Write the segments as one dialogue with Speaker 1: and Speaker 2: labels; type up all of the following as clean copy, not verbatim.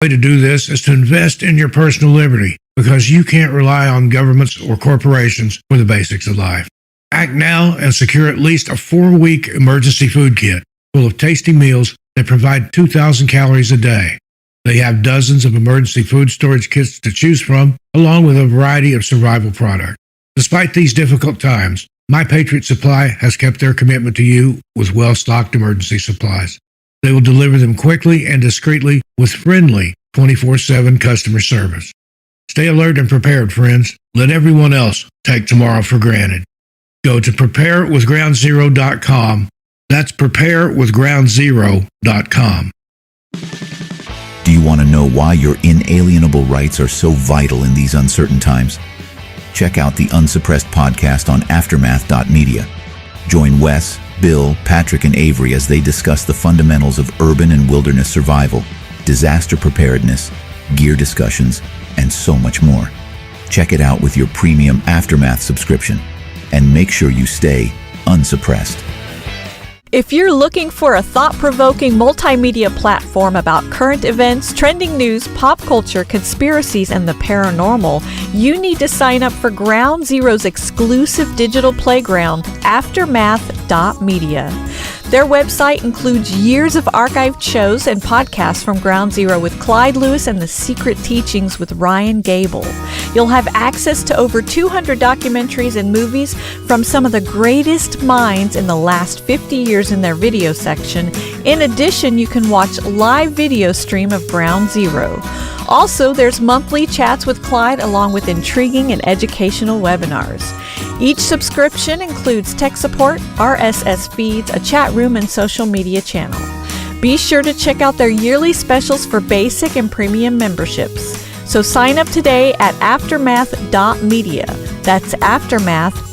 Speaker 1: The way to do this is to invest in your personal liberty, because you can't rely on governments or corporations for the basics of life. Act now and secure at least a 4-week emergency food kit full of tasty meals that provide 2,000 calories a day. They have dozens of emergency food storage kits to choose from, along with a variety of survival products. Despite these difficult times, My Patriot Supply has kept their commitment to you with well-stocked emergency supplies. They will deliver them quickly and discreetly with friendly 24/7 customer service. Stay alert and prepared, friends. Let everyone else take tomorrow for granted. Go to preparewithgroundzero.com. That's preparewithgroundzero.com.
Speaker 2: Do you want to know why your inalienable rights are so vital in these uncertain times? Check out the Unsuppressed podcast on aftermath.media. Join Wes, Bill, Patrick, and Avery as they discuss the fundamentals of urban and wilderness survival, disaster preparedness, gear discussions, and so much more. Check it out with your premium Aftermath subscription, and make sure you stay unsuppressed.
Speaker 3: If you're looking for a thought-provoking multimedia platform about current events, trending news, pop culture, conspiracies, and the paranormal, you need to sign up for Ground Zero's exclusive digital playground, aftermath.media. Their website includes years of archived shows and podcasts from Ground Zero with Clyde Lewis and The Secret Teachings with Ryan Gable. You'll have access to over 200 documentaries and movies from some of the greatest minds in the last 50 years in their video section. In addition, you can watch live video stream of Ground Zero. Also, there's monthly chats with Clyde along with intriguing and educational webinars. Each subscription includes tech support, RSS feeds, a chat room, and social media channel. Be sure to check out their yearly specials for basic and premium memberships. So sign up today at aftermath.media. That's aftermath.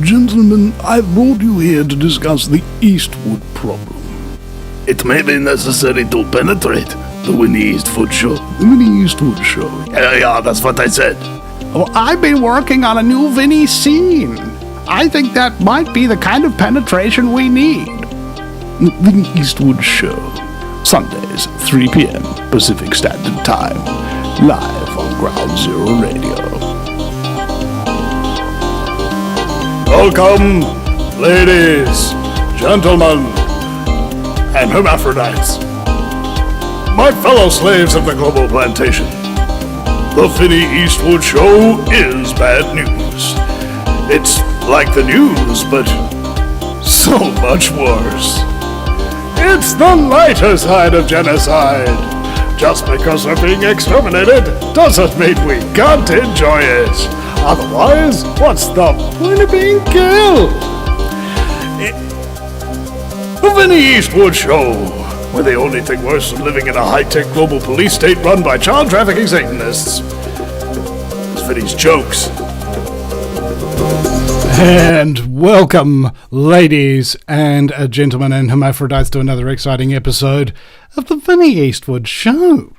Speaker 4: Gentlemen, I brought you here to discuss the Eastwood problem.
Speaker 5: It may be necessary to penetrate the Vinny Eastwood show.
Speaker 4: The Vinny Eastwood show?
Speaker 5: Yeah, that's what I said.
Speaker 4: Well, I've been working on a new Vinny scene. I think that might be the kind of penetration we need. The Vinny Eastwood show. Sundays, 3 p.m. Pacific Standard Time. Live on Ground Zero Radio.
Speaker 5: Welcome, ladies, gentlemen, and hermaphrodites. My fellow slaves of the global plantation. The Vinny Eastwood show is bad news. It's like the news, but so much worse. It's the lighter side of genocide. Just because we're being exterminated doesn't mean we can't enjoy it. Otherwise, what's the point of being killed? The Vinny Eastwood show, where the only thing worse than living in a high-tech global police state run by child trafficking Satanists is Vinny's jokes.
Speaker 4: And welcome, ladies and gentlemen and hermaphrodites, to another exciting episode of the Vinny Eastwood Show.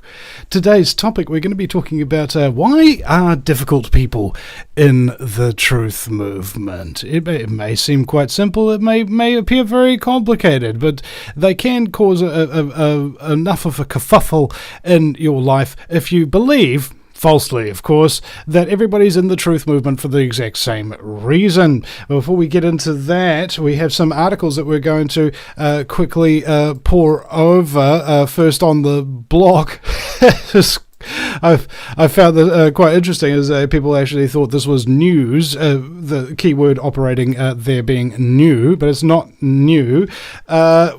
Speaker 4: Today's topic, we're going to be talking about why are difficult people in the truth movement. It may seem quite simple, it may appear very complicated, but they can cause enough of a kerfuffle in your life if you believe, falsely, of course, that everybody's in the truth movement for the exact same reason. Before we get into that, we have some articles that we're going to quickly pour over. First on the block, I found that quite interesting, as people actually thought this was news, the keyword operating there being new, but it's not new.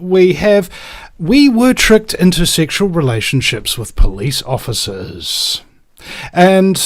Speaker 4: We were tricked into sexual relationships with police officers. And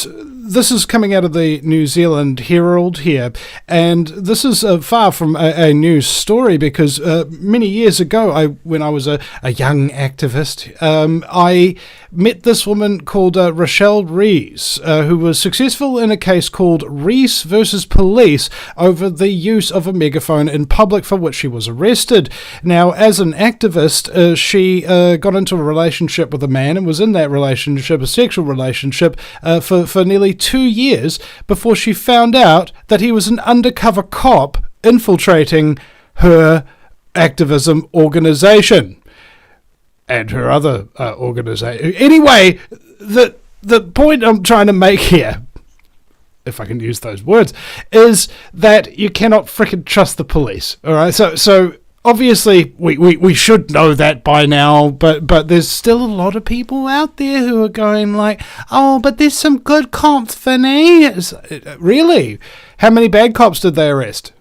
Speaker 4: this is coming out of the New Zealand Herald here, and this is far from a news story, because many years ago, when I was a young activist, I met this woman called Rochelle Rees, who was successful in a case called Rees versus Police over the use of a megaphone in public, for which she was arrested. Now, as an activist, she got into a relationship with a man and was in that relationship, a sexual relationship, for nearly 2 years before she found out that he was an undercover cop infiltrating her activism organization. and her other organization. Anyway, the point I'm trying to make here, if I can use those words, is that you cannot frickin' trust the police. All right, so obviously we should know that by now, but there's still a lot of people out there who are going like, oh, but there's some good cops, Vinny. Really? How many bad cops did they arrest?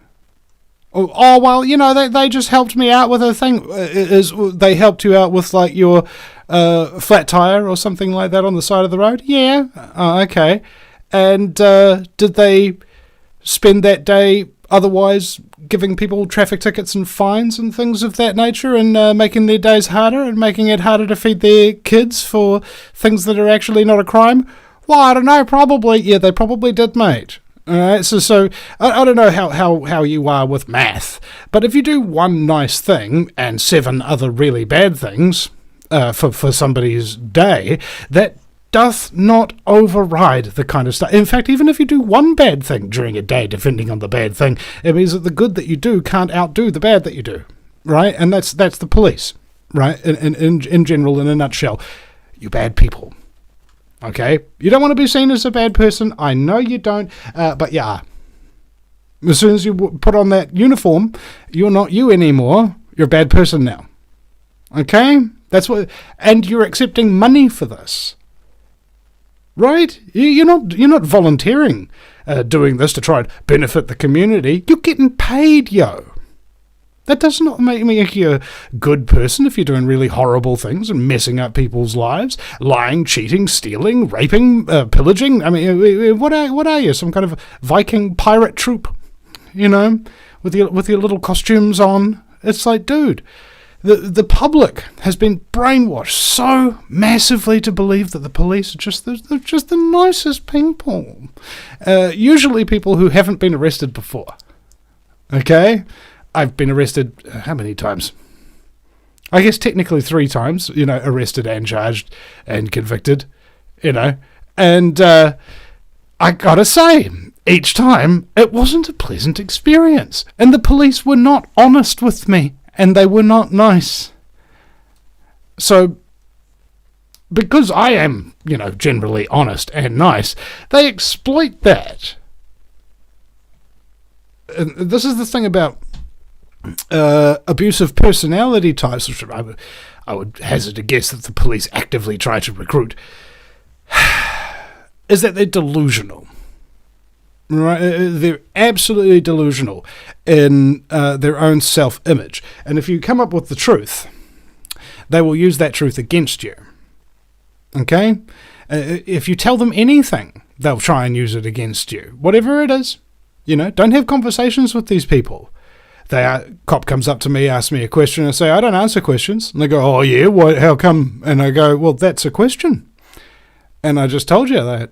Speaker 4: Oh well, they just helped me out with a thing. They helped you out with like your flat tire or something like that on the side of the road? Yeah. Oh, okay. And did they spend that day otherwise giving people traffic tickets and fines and things of that nature, and making their days harder and making it harder to feed their kids for things that are actually not a crime? Well, I don't know. Probably. Yeah, they probably did, mate. All right, so I don't know how you are with math, but if you do one nice thing and 7 other really bad things for somebody's day, that doth not override the kind of stuff. In fact, even if you do one bad thing during a day, depending on the bad thing, it means that the good that you do can't outdo the bad that you do, right? And that's the police, right? In general, in a nutshell, you bad people. Okay? You don't want to be seen as a bad person. I know you don't, but you are. As soon as you put on that uniform, you're not you anymore. You're a bad person now. Okay? That's what, and you're accepting money for this. Right? You're not volunteering doing this to try and benefit the community. You're getting paid, yo. That does not make you a good person if you're doing really horrible things and messing up people's lives, lying, cheating, stealing, raping, pillaging. I mean, what are you? Some kind of Viking pirate troop, with your little costumes on? It's like, dude, the public has been brainwashed so massively to believe that the police are just the nicest people. Usually people who haven't been arrested before. Okay? I've been arrested how many times? I guess technically 3 times, arrested and charged and convicted, and I gotta say, each time it wasn't a pleasant experience, and the police were not honest with me, and they were not nice. So, because I am, generally honest and nice, they exploit that. And this is the thing about abusive personality types, which I would hazard a guess that the police actively try to recruit, is that they're delusional. Right? They're absolutely delusional in their own self-image. And if you come up with the truth, they will use that truth against you. Okay? If you tell them anything, they'll try and use it against you. Whatever it is. Don't have conversations with these people. Cop comes up to me, asks me a question, and I say, I don't answer questions. And they go, oh yeah, what? How come? And I go, well, that's a question. And I just told you that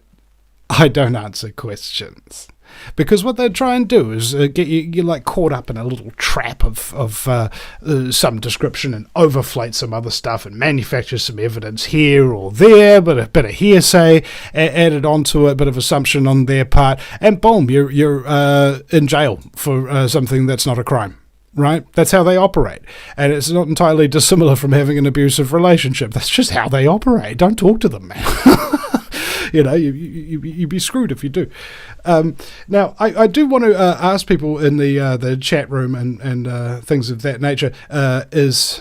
Speaker 4: I don't answer questions. Because what they try and do is get you like caught up in a little trap of some description and overflate some other stuff and manufacture some evidence here or there, but a bit of hearsay added onto it, a bit of assumption on their part, and boom, you're in jail for something that's not a crime. Right? That's how they operate. And it's not entirely dissimilar from having an abusive relationship. That's just how they operate. Don't talk to them, man. You'd be screwed if you do. Now, I do want to ask people in the chat room and things of that nature, is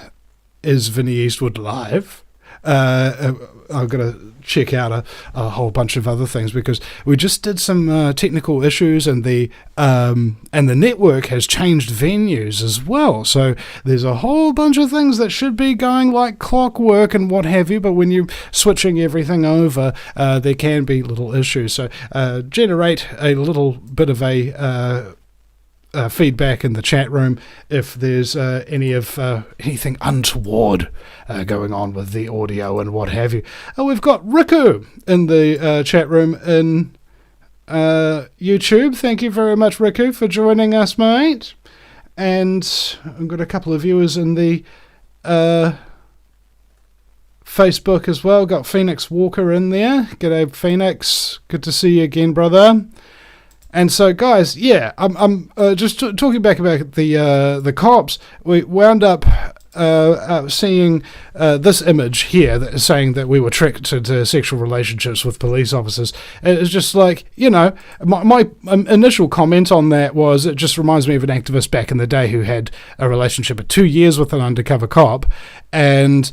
Speaker 4: Vinny Eastwood live? I've got to check out a whole bunch of other things because we just did some technical issues and the network has changed venues as well. So there's a whole bunch of things that should be going like clockwork and what have you, but when you're switching everything over, there can be little issues. So generate a little bit of a feedback in the chat room if there's anything untoward going on with the audio and what have you. We've got Riku in the chat room in YouTube. Thank you very much, Riku, for joining us, mate. And I've got a couple of viewers in the Facebook as well. Got Phoenix Walker in there. G'day, Phoenix. Good to see you again, brother. And so, guys, yeah, I'm just talking back about the cops. We wound up seeing this image here that is saying that we were tricked into sexual relationships with police officers. It's just like, my initial comment on that was, it just reminds me of an activist back in the day who had a relationship of 2 years with an undercover cop. And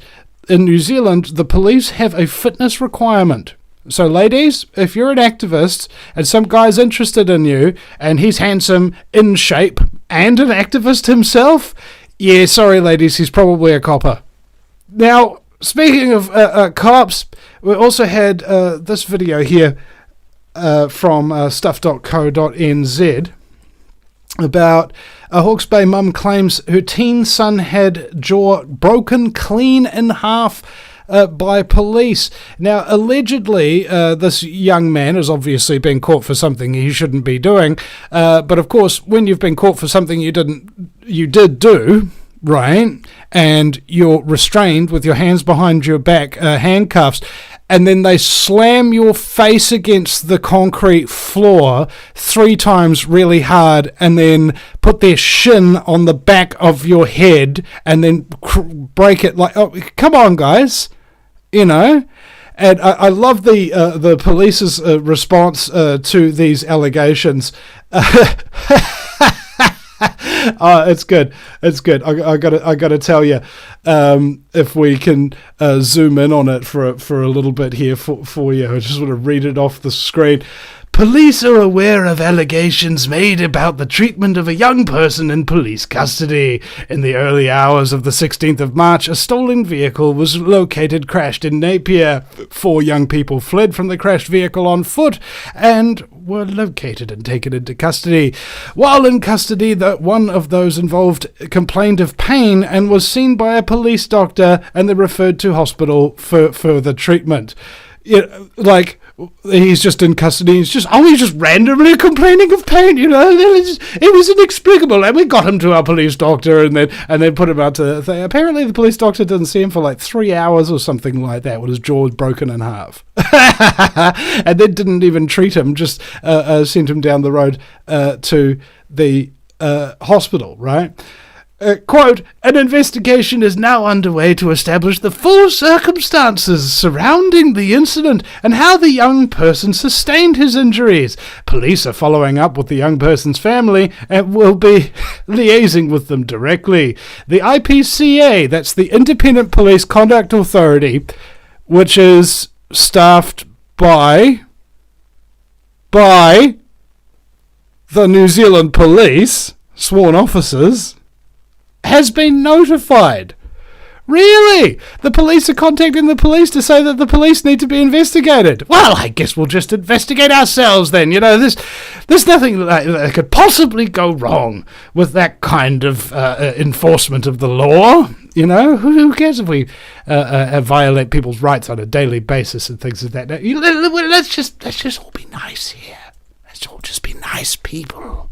Speaker 4: in New Zealand, the police have a fitness requirement. So ladies, if you're an activist and some guy's interested in you and he's handsome, in shape, and an activist himself, yeah, sorry ladies, he's probably a copper. Now, speaking of cops, we also had this video here from stuff.co.nz about a Hawke's Bay mum claims her teen son had jaw broken clean in half by police. Now, allegedly, this young man has obviously been caught for something he shouldn't be doing. But of course, when you've been caught for something you did do, right, and you're restrained with your hands behind your back, handcuffs, and then they slam your face against the concrete floor 3 times really hard, and then put their shin on the back of your head, and then break it like, oh, come on, guys, And I love the police's response to these allegations. Oh, it's good. It's good. I gotta tell you, if we can zoom in on it for a little bit here for you. I just want to read it off the screen. Police are aware of allegations made about the treatment of a young person in police custody. In the early hours of the 16th of March, a stolen vehicle was located crashed in Napier. 4 young people fled from the crashed vehicle on foot and were located and taken into custody. While in custody, one of those involved complained of pain and was seen by a police doctor, and they referred to hospital for further treatment. He's just in custody. He's just randomly complaining of pain. It was inexplicable, and we got him to our police doctor, and then put him out to the thing. Apparently, the police doctor didn't see him for like 3 hours or something like that, with his jaw was broken in half, and then didn't even treat him. Just sent him down the road to the hospital. Right. Quote, an investigation is now underway to establish the full circumstances surrounding the incident and how the young person sustained his injuries. Police are following up with the young person's family and will be liaising with them directly. The IPCA, that's the Independent Police Conduct Authority, which is staffed by the New Zealand Police, sworn officers, has been notified. Really? The police are contacting the police to say that the police need to be investigated. Well, I guess we'll just investigate ourselves then. There's nothing that could possibly go wrong with that kind of enforcement of the law. Who cares if we violate people's rights on a daily basis and things like that? Let's just all be nice here. Let's all just be nice people.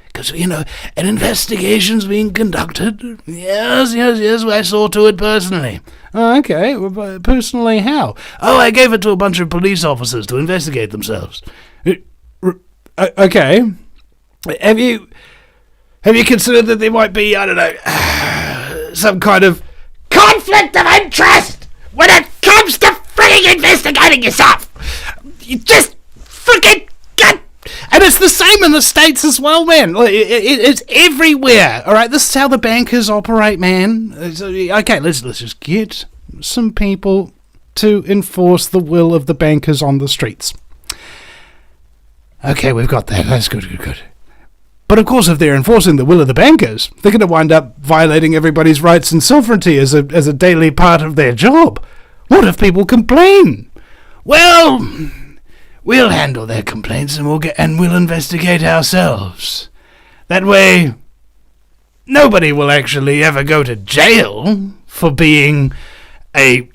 Speaker 4: Because, an investigation's being conducted. Yes, I saw to it personally. Oh, okay, well, personally how? Oh, I gave it to a bunch of police officers to investigate themselves. Okay. Have you considered that there might be, I don't know, some kind of conflict of interest when it comes to freaking investigating yourself? You just freaking get... And it's the same in the States as well, man. It's everywhere. All right, this is how the bankers operate, man. Okay, let's just get some people to enforce the will of the bankers on the streets. Okay, we've got that. That's good. But of course, if they're enforcing the will of the bankers, they're going to wind up violating everybody's rights and sovereignty as a daily part of their job. What if people complain? Well, we'll handle their complaints and we'll investigate ourselves. That way, nobody will actually ever go to jail for being a,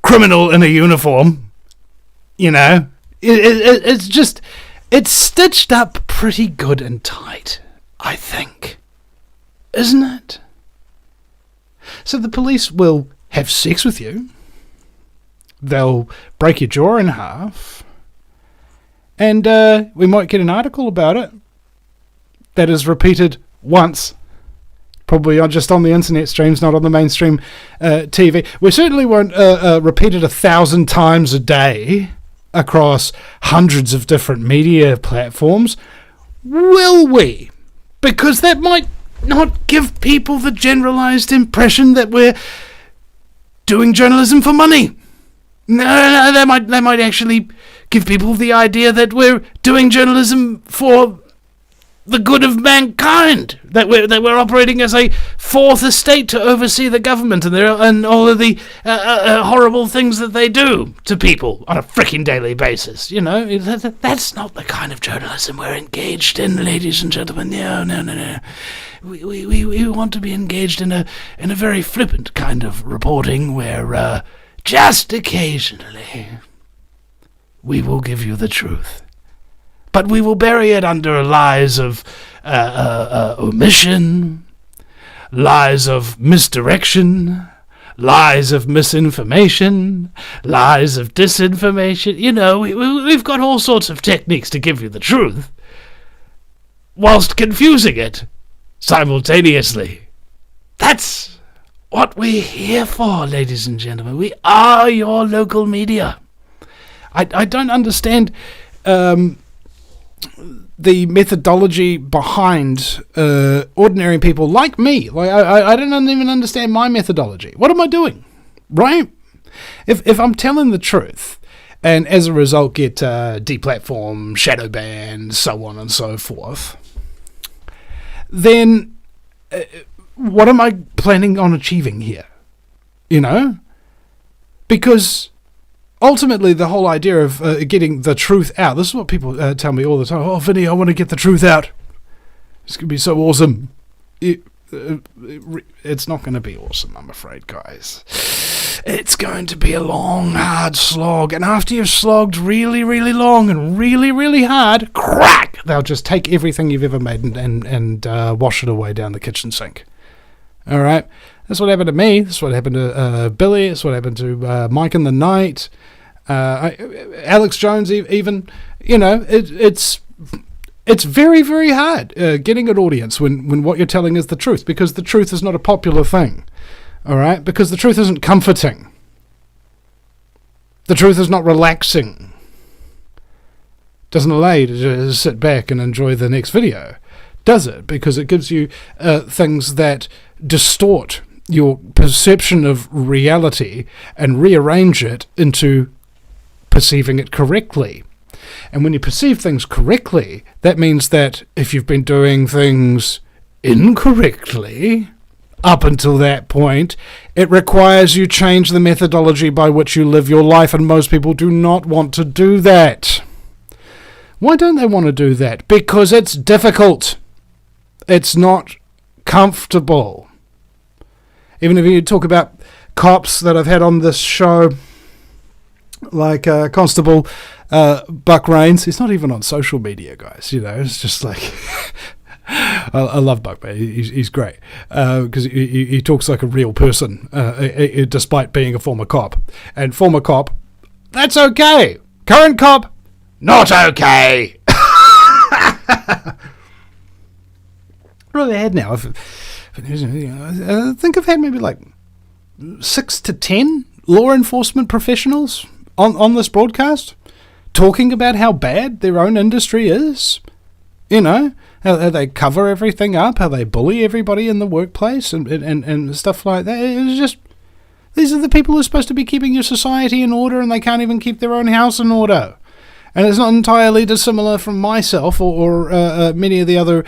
Speaker 4: criminal in a uniform. It's stitched up pretty good and tight, I think. Isn't it? So the police will have sex with you. They'll break your jaw in half. And we might get an article about it that is repeated once, Probably just on the internet streams, not on the mainstream TV. We certainly won't repeat it 1,000 times a day across hundreds of different media platforms, will we? Because that might not give people the generalized impression that we're doing journalism for money. No, that might actually give people the idea that we're doing journalism for the good of mankind, that we're operating as a fourth estate to oversee the government and all of the horrible things that they do to people on a freaking daily basis. You know, that's not the kind of journalism we're engaged in, ladies and gentlemen. No. We want to be engaged in a very flippant kind of reporting where just occasionally we will give you the truth. But we will bury it under lies of omission, lies of misdirection, lies of misinformation, lies of disinformation. You know, we've got all sorts of techniques to give you the truth, whilst confusing it simultaneously. That's what we're here for, ladies and gentlemen. We are your local media. I don't understand the methodology behind ordinary people like me. Like I don't even understand my methodology. What am I doing? Right? If I'm telling the truth, and as a result get deplatformed, shadow banned, so on and so forth, then what am I planning on achieving here? You know? Because ultimately, the whole idea of getting the truth out, this is what people tell me all the time. Oh, Vinny, I want to get the truth out. It's going to be so awesome. It's not going to be awesome, I'm afraid, guys. It's going to be a long, hard slog. And after you've slogged really, really long and really, really hard, crack! They'll just take everything you've ever made and wash it away down the kitchen sink. All right? That's what happened to me. That's what happened to Billy. That's what happened to Mike in the Night. Alex Jones even. You know, it's very, very hard getting an audience when what you're telling is the truth, because the truth is not a popular thing. All right? Because the truth isn't comforting. The truth is not relaxing. Doesn't allow you to just sit back and enjoy the next video, does it? Because it gives you things that distort your perception of reality and rearrange it into perceiving it correctly. And when you perceive things correctly, that means that if you've been doing things incorrectly up until that point, it requires you change the methodology by which you live your life, and most people do not want to do that. Why don't they want to do that? Because it's difficult. It's not comfortable. Even if you talk about cops that I've had on this show, like Constable Buck Rains, he's not even on social media, guys. You know, it's just like I love Buck, man. He's great because he talks like a real person, despite being a former cop. And former cop, that's okay. Current cop, not okay. What have I had now? I think I've had maybe like 6 to 10 law enforcement professionals on this broadcast talking about how bad their own industry is. You know, how they cover everything up, how they bully everybody in the workplace and stuff like that. It's just, these are the people who are supposed to be keeping your society in order, and they can't even keep their own house in order. And it's not entirely dissimilar from myself or many of the other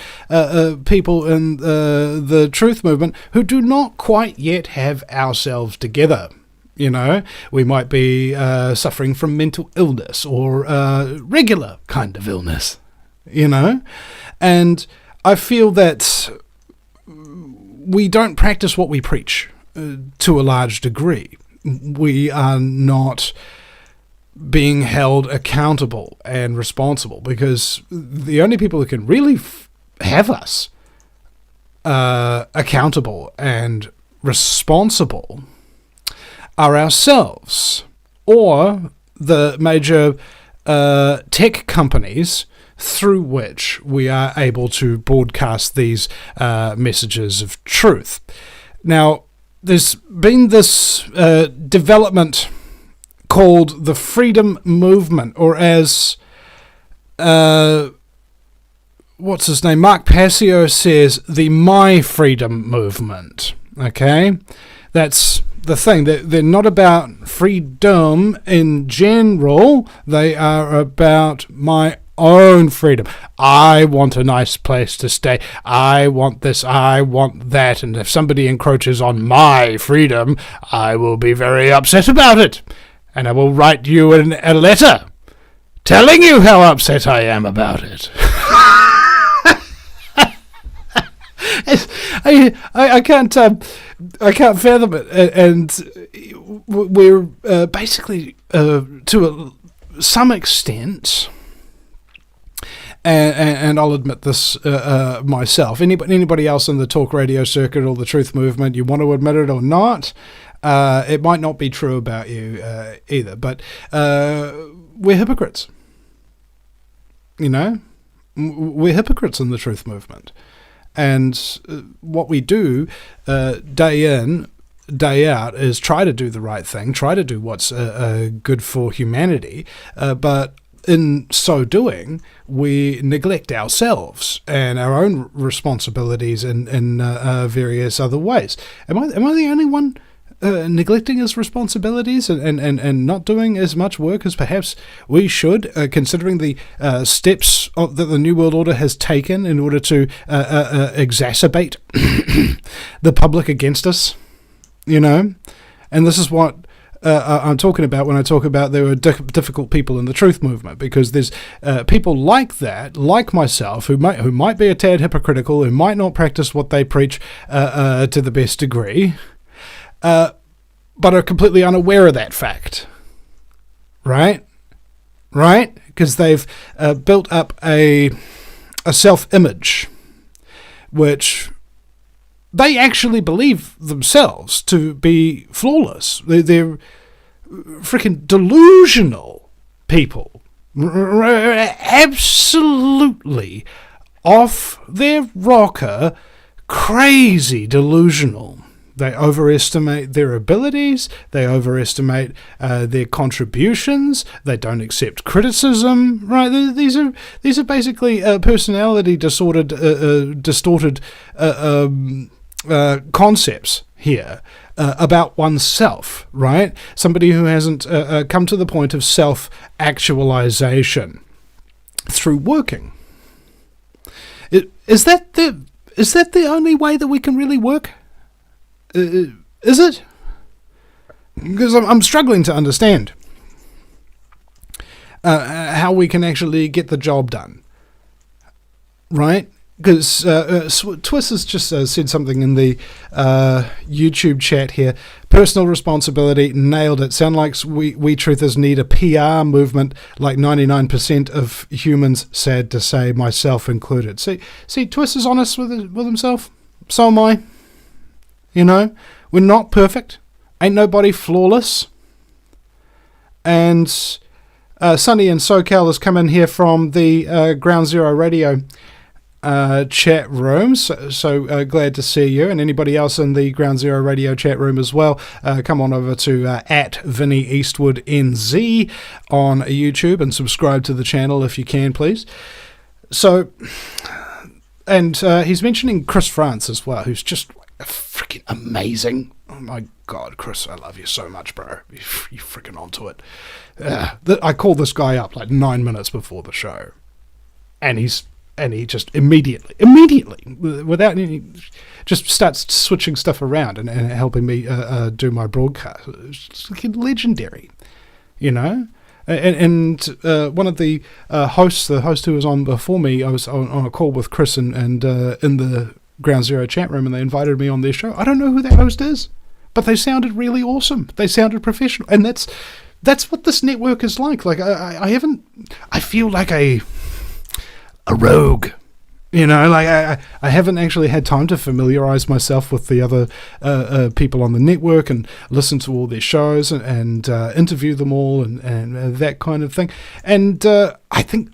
Speaker 4: people in the truth movement who do not quite yet have ourselves together. You know, we might be suffering from mental illness or regular kind of illness, you know. And I feel that we don't practice what we preach to a large degree. We are not being held accountable and responsible, because the only people who can really have us accountable and responsible are ourselves, or the major tech companies through which we are able to broadcast these messages of truth. Now, there's been this development called the Freedom Movement, or as what's his name, Mark Passio says, the My Freedom Movement. Okay, that's the thing. They're not about freedom in general. They are about my own freedom. I want a nice place to stay. I want this. I want that. And if somebody encroaches on my freedom, I will be very upset about it. And I will write you a letter telling you how upset I am about it. I can't fathom it, and we're basically to some extent, and I'll admit this myself. Anybody else in the talk radio circuit or the truth movement, you want to admit it or not, it might not be true about you either, but we're hypocrites. You know, we're hypocrites in the truth movement. And what we do day in, day out is try to do the right thing, try to do what's good for humanity, but in so doing, we neglect ourselves and our own responsibilities in various other ways. Am I the only one neglecting his responsibilities and not doing as much work as perhaps we should, considering the steps that the New World Order has taken in order to exacerbate the public against us, you know? And this is what I'm talking about when I talk about there are difficult people in the truth movement, because there's people like that, like myself, who might be a tad hypocritical, who might not practice what they preach to the best degree, but are completely unaware of that fact, right? Because they've built up a self-image, which they actually believe themselves to be flawless. They're freaking delusional people, absolutely off their rocker, crazy delusional. They overestimate their abilities, they overestimate their contributions, they don't accept criticism, right? These are basically personality distorted concepts here about oneself, right? Somebody who hasn't come to the point of self-actualization through working. Is that the only way that we can really work? Is it? Because I'm struggling to understand how we can actually get the job done, right? Because Twiss has just said something in the YouTube chat here. Personal responsibility, nailed it. Sound like we truthers need a PR movement like 99% of humans, sad to say, myself included. See, Twiss is honest with himself. So am I. You know, we're not perfect. Ain't nobody flawless. And Sonny in SoCal has come in here from the Ground Zero Radio chat room. So glad to see you. And anybody else in the Ground Zero Radio chat room as well, come on over to at Vinny Eastwood NZ on YouTube and subscribe to the channel if you can, please. So, and he's mentioning Chris France as well, who's just freaking amazing. Oh my God, Chris, I love you so much, bro. You freaking onto it. I called this guy up like 9 minutes before the show, and he just immediately, without any, just starts switching stuff around and helping me do my broadcast. It's legendary, you know. And one of the hosts, the host who was on before me, I was on a call with Chris and in the Ground Zero chat room, and they invited me on their show. I don't know who that host is, but they sounded really awesome. They sounded professional, and that's what this network is like. Like I feel like a rogue, you know. Like I haven't actually had time to familiarize myself with the other people on the network and listen to all their shows and interview them all and that kind of thing. And I think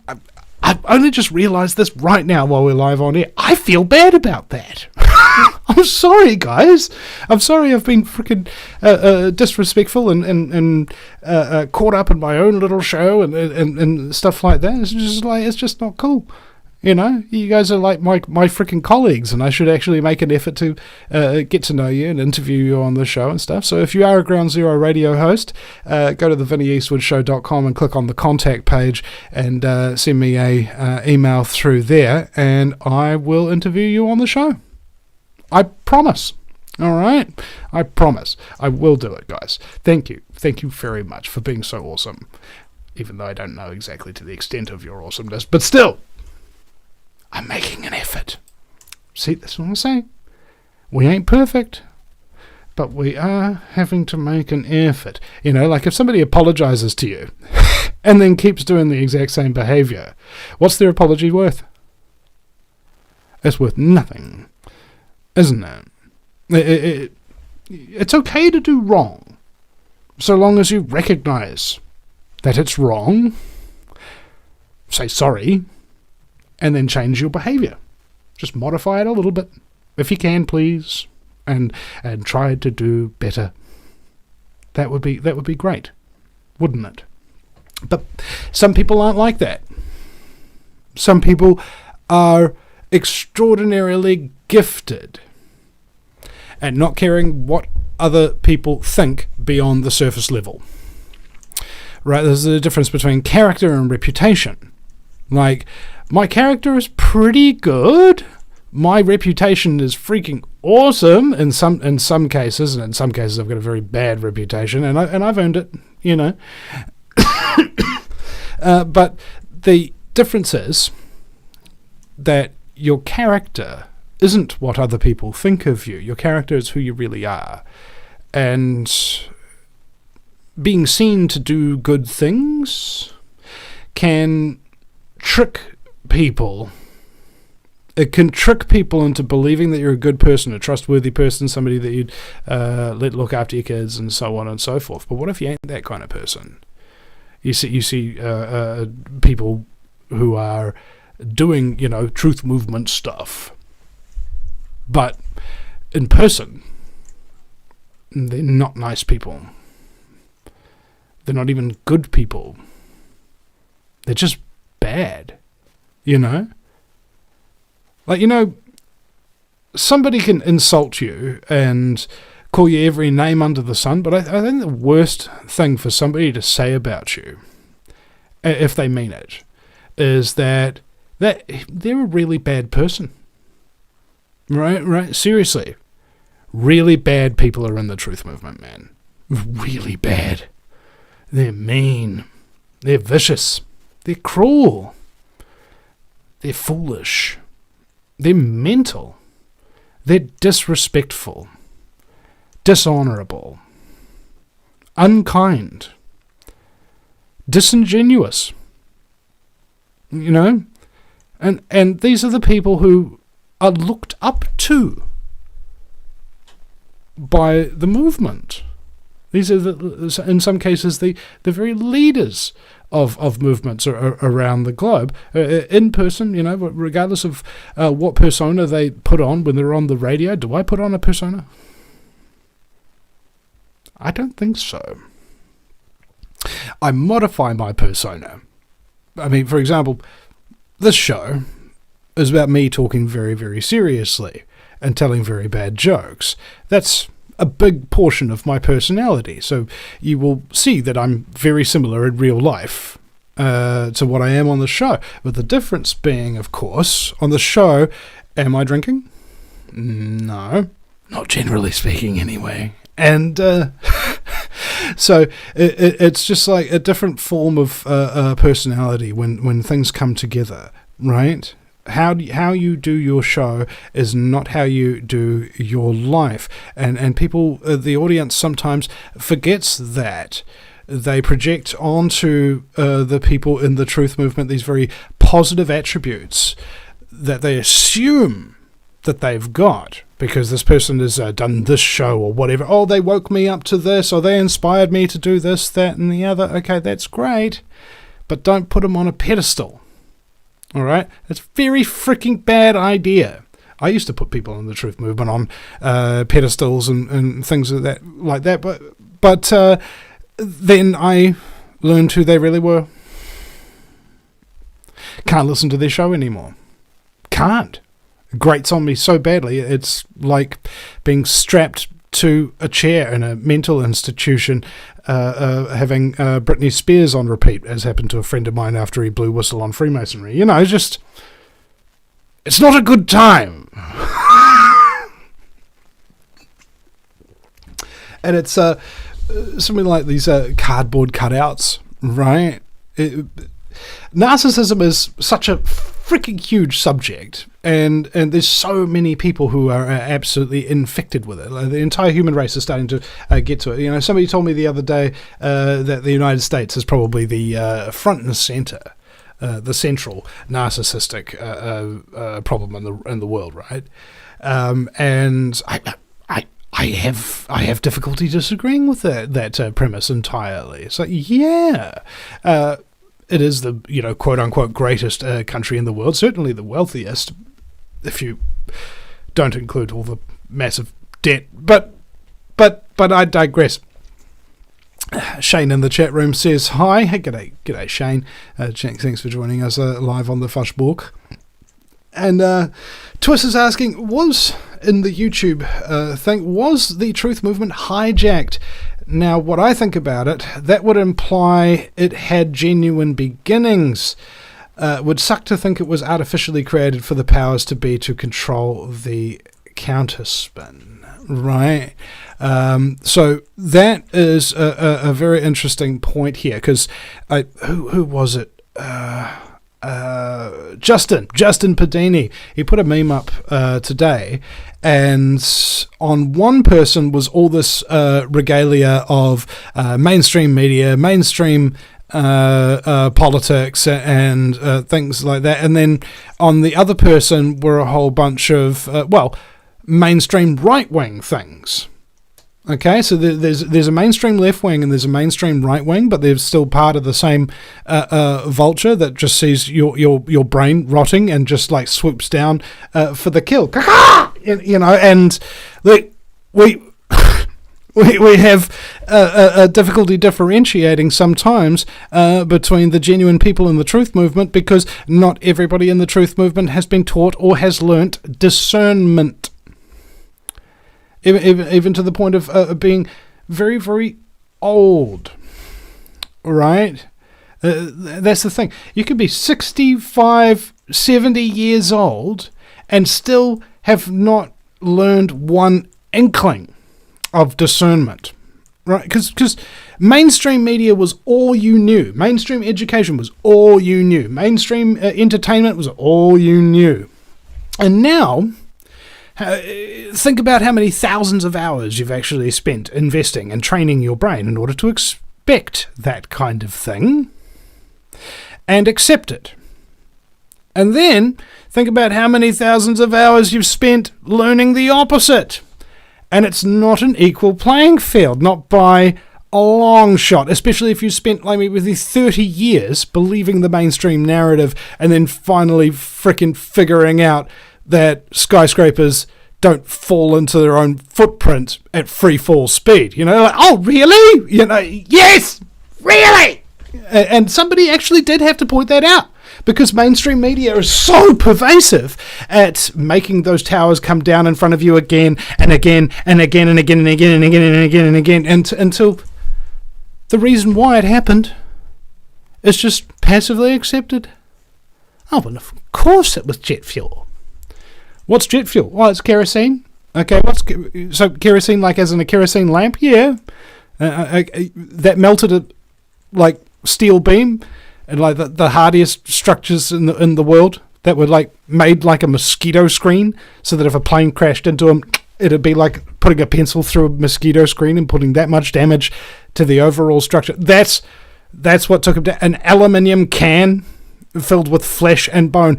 Speaker 4: I've only just realised this right now while we're live on air. I feel bad about that. I'm sorry, guys. I'm sorry I've been freaking disrespectful and caught up in my own little show and stuff like that. It's just not cool. You know, you guys are like my freaking colleagues, and I should actually make an effort to get to know you and interview you on the show and stuff. So if you are a Ground Zero radio host, go to the VinnyEastwoodShow.com and click on the contact page and send me a email through there, and I will interview you on the show. I promise. All right? I promise. I will do it, guys. Thank you. Thank you very much for being so awesome, even though I don't know exactly to the extent of your awesomeness, but still, I'm making an effort. See, that's what I'm saying. We ain't perfect, but we are having to make an effort. You know, like if somebody apologizes to you and then keeps doing the exact same behavior, what's their apology worth? It's worth nothing, isn't it? It's okay to do wrong, so long as you recognize that it's wrong, say sorry, and then change your behavior. Just modify it a little bit, if you can, please, and try to do better. That would be great, wouldn't it? But some people aren't like that. Some people are extraordinarily gifted at not caring what other people think beyond the surface level. Right? There's a difference between character and reputation. Like, my character is pretty good. My reputation is freaking awesome in some cases, and in some cases I've got a very bad reputation, and I've earned it, you know. But the difference is that your character isn't what other people think of you. Your character is who you really are. And being seen to do good things can trick people. It can trick people into believing that you're a good person, a trustworthy person, somebody that you'd let look after your kids and so on and so forth. But what if you ain't that kind of person? You see people who are doing, you know, truth movement stuff, but in person, they're not nice people. They're not even good people. They're just bad, you know? Like, you know, somebody can insult you and call you every name under the sun, but I think the worst thing for somebody to say about you, if they mean it, is that they're a really bad person. Right? Seriously. Really bad people are in the truth movement, man. Really bad. They're mean. They're vicious. They're cruel. They're foolish. They're mental. They're disrespectful. Dishonorable. Unkind. Disingenuous. You know? And these are the people who are looked up to by the movement. These are, in some cases, the very leaders of movements around the globe, in person, you know, regardless of what persona they put on when they're on the radio. Do I put on a persona? I don't think so. I modify my persona. I mean, for example, this show is about me talking very, very seriously and telling very bad jokes. That's a big portion of my personality, so you will see that I'm very similar in real life to what I am on the show. But the difference being, of course, on the show, am I drinking? No. Not generally speaking, anyway. And so it's just like a different form of personality when things come together, right? How you do your show is not how you do your life. And people, the audience sometimes forgets that. They project onto the people in the truth movement these very positive attributes that they assume that they've got because this person has done this show or whatever. Oh, they woke me up to this, or they inspired me to do this, that, and the other. Okay, that's great, but don't put them on a pedestal. All right? It's a very freaking bad idea. I used to put people in the truth movement on pedestals and things like that, but then I learned who they really were. Can't listen to their show anymore. Can't. It grates on me so badly. It's like being strapped to a chair in a mental institution, having Britney Spears on repeat, as happened to a friend of mine after he blew whistle on Freemasonry. You know, it's not a good time. And it's something like these cardboard cutouts, right? Narcissism is such a freaking huge subject, and there's so many people who are absolutely infected with it. Like, the entire human race is starting to get to it. You know, somebody told me the other day that the United States is probably the front and center, the central narcissistic problem in the world, right? And I have difficulty disagreeing with that premise entirely. It's like, yeah. It is the, quote unquote greatest country in the world, certainly the wealthiest, if you don't include all the massive debt. But I digress. Shane in the chat room says hi. Hey, g'day Shane. Thanks for joining us live on the Fushbork. And Twist is asking, was in the YouTube thing, was the truth movement hijacked? Now, what I think about it, that would imply it had genuine beginnings. Would suck to think it was artificially created for the powers to be to control the counterspin, right? So that is a very interesting point here, because who was it? Justin Padini, he put a meme up today, and on one person was all this regalia of mainstream media, mainstream politics and things like that, and then on the other person were a whole bunch of mainstream right-wing things. Okay, so there's a mainstream left wing and there's a mainstream right wing, but they're still part of the same vulture that just sees your brain rotting and just like swoops down for the kill. And we have a difficulty differentiating sometimes between the genuine people in the truth movement, because not everybody in the truth movement has been taught or has learnt discernment. Even to the point of being very, very old, right? That's the thing. You could be 65, 70 years old and still have not learned one inkling of discernment, right? Because mainstream media was all you knew. Mainstream education was all you knew. Mainstream entertainment was all you knew. And now, think about how many thousands of hours you've actually spent investing and training your brain in order to expect that kind of thing and accept it. And then think about how many thousands of hours you've spent learning the opposite. And it's not an equal playing field, not by a long shot, especially if you spent like me with 30 years believing the mainstream narrative and then finally frickin' figuring out that skyscrapers don't fall into their own footprint at free fall speed. Like, oh, really? Yes, really? And somebody actually did have to point that out, because mainstream media is so pervasive at making those towers come down in front of you again and again and again and again and again and again and again and again, until the reason why it happened is just passively accepted. Oh, well, of course it was jet fuel. What's jet fuel? Oh, it's kerosene. Okay, so kerosene, like as in a kerosene lamp? Yeah. That melted a like steel beam, and like the hardiest structures in the world that were like made like a mosquito screen, so that if a plane crashed into them, it'd be like putting a pencil through a mosquito screen and putting that much damage to the overall structure. That's what took them down. An aluminium can filled with flesh and bone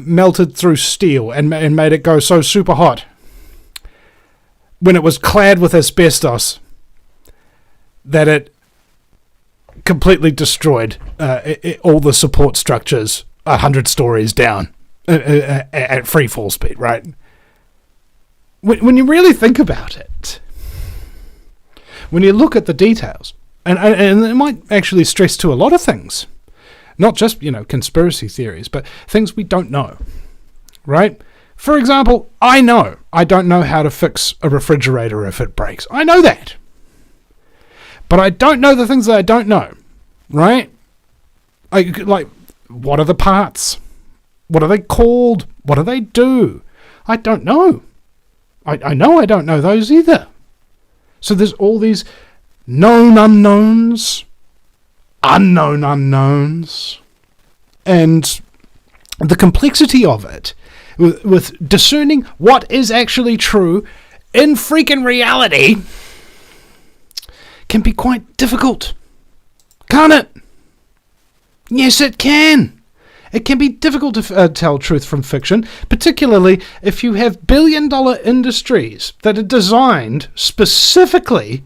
Speaker 4: melted through steel and made it go so super hot when it was clad with asbestos that it completely destroyed all the support structures 100 stories down at free fall speed, right? When you really think about it, when you look at the details, and it might actually stress to a lot of things, not just, conspiracy theories, but things we don't know, right? For example, I don't know how to fix a refrigerator if it breaks. I know that. But I don't know the things that I don't know, right? Like, what are the parts? What are they called? What do they do? I don't know. I know I don't know those either. So there's all these known unknowns, unknown unknowns, and the complexity of it, with discerning what is actually true in freaking reality, can be quite difficult. Can't it? Yes, it can. It can be difficult to tell truth from fiction, particularly if you have billion-dollar industries that are designed specifically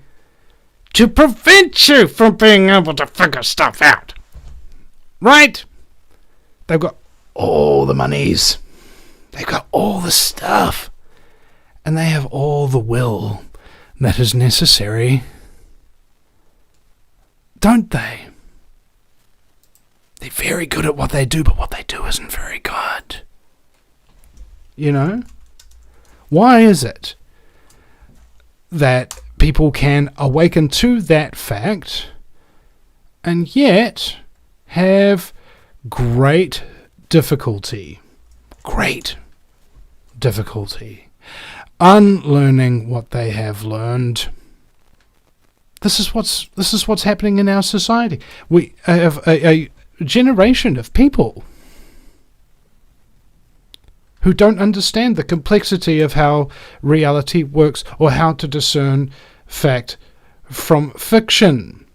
Speaker 4: to prevent you from being able to figure stuff out. Right? They've got all the monies. They've got all the stuff. And they have all the will that is necessary. Don't they? They're very good at what they do, but what they do isn't very good. Why is it that people can awaken to that fact and yet have great difficulty unlearning what they have learned? This is what's happening in our society. We have a generation of people who don't understand the complexity of how reality works or how to discern fact from fiction.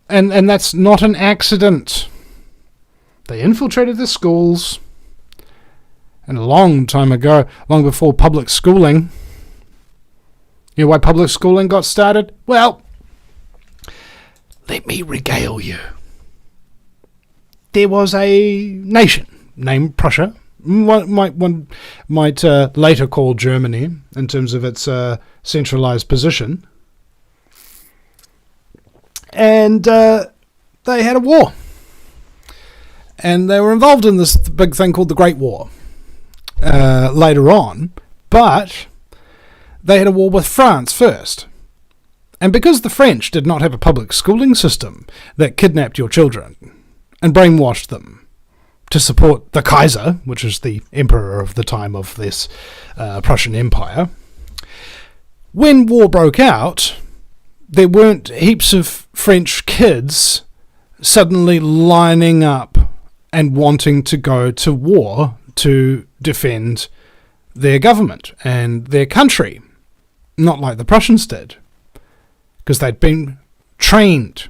Speaker 4: And that's not an accident. They infiltrated the schools, and a long time ago, long before public schooling. You know why public schooling got started? Well, let me regale you. There was a nation named Prussia, one might later call Germany in terms of its centralized position, and they had a war, and they were involved in this big thing called the Great War later on, but they had a war with France first. And because the French did not have a public schooling system that kidnapped your children and brainwashed them to support the Kaiser, which is the emperor of the time of this Prussian Empire, when war broke out, there weren't heaps of French kids suddenly lining up and wanting to go to war to defend their government and their country. Not like the Prussians did, because they'd been trained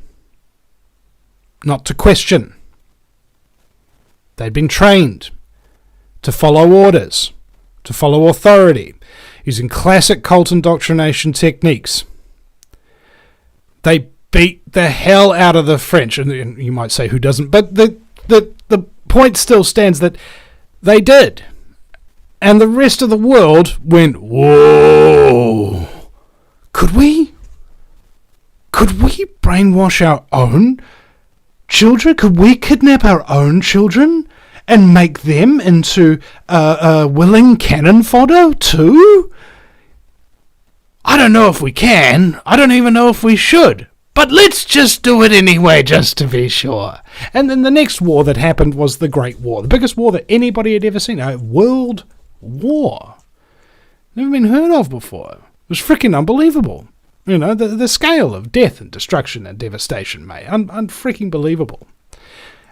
Speaker 4: not to question. They'd been trained to follow orders, to follow authority, using classic cult indoctrination techniques. They beat the hell out of the French, and you might say, who doesn't? But the point still stands that they did. And the rest of the world went, whoa, could we brainwash our own children? Could we kidnap our own children and make them into willing cannon fodder too? I don't know if we can. I don't even know if we should. But let's just do it anyway, just to be sure. And then the next war that happened was the Great War, the biggest war that anybody had ever seen, a world war. Never been heard of before. It was freaking unbelievable. You know, the scale of death and destruction and devastation, mate. Unfreaking believable.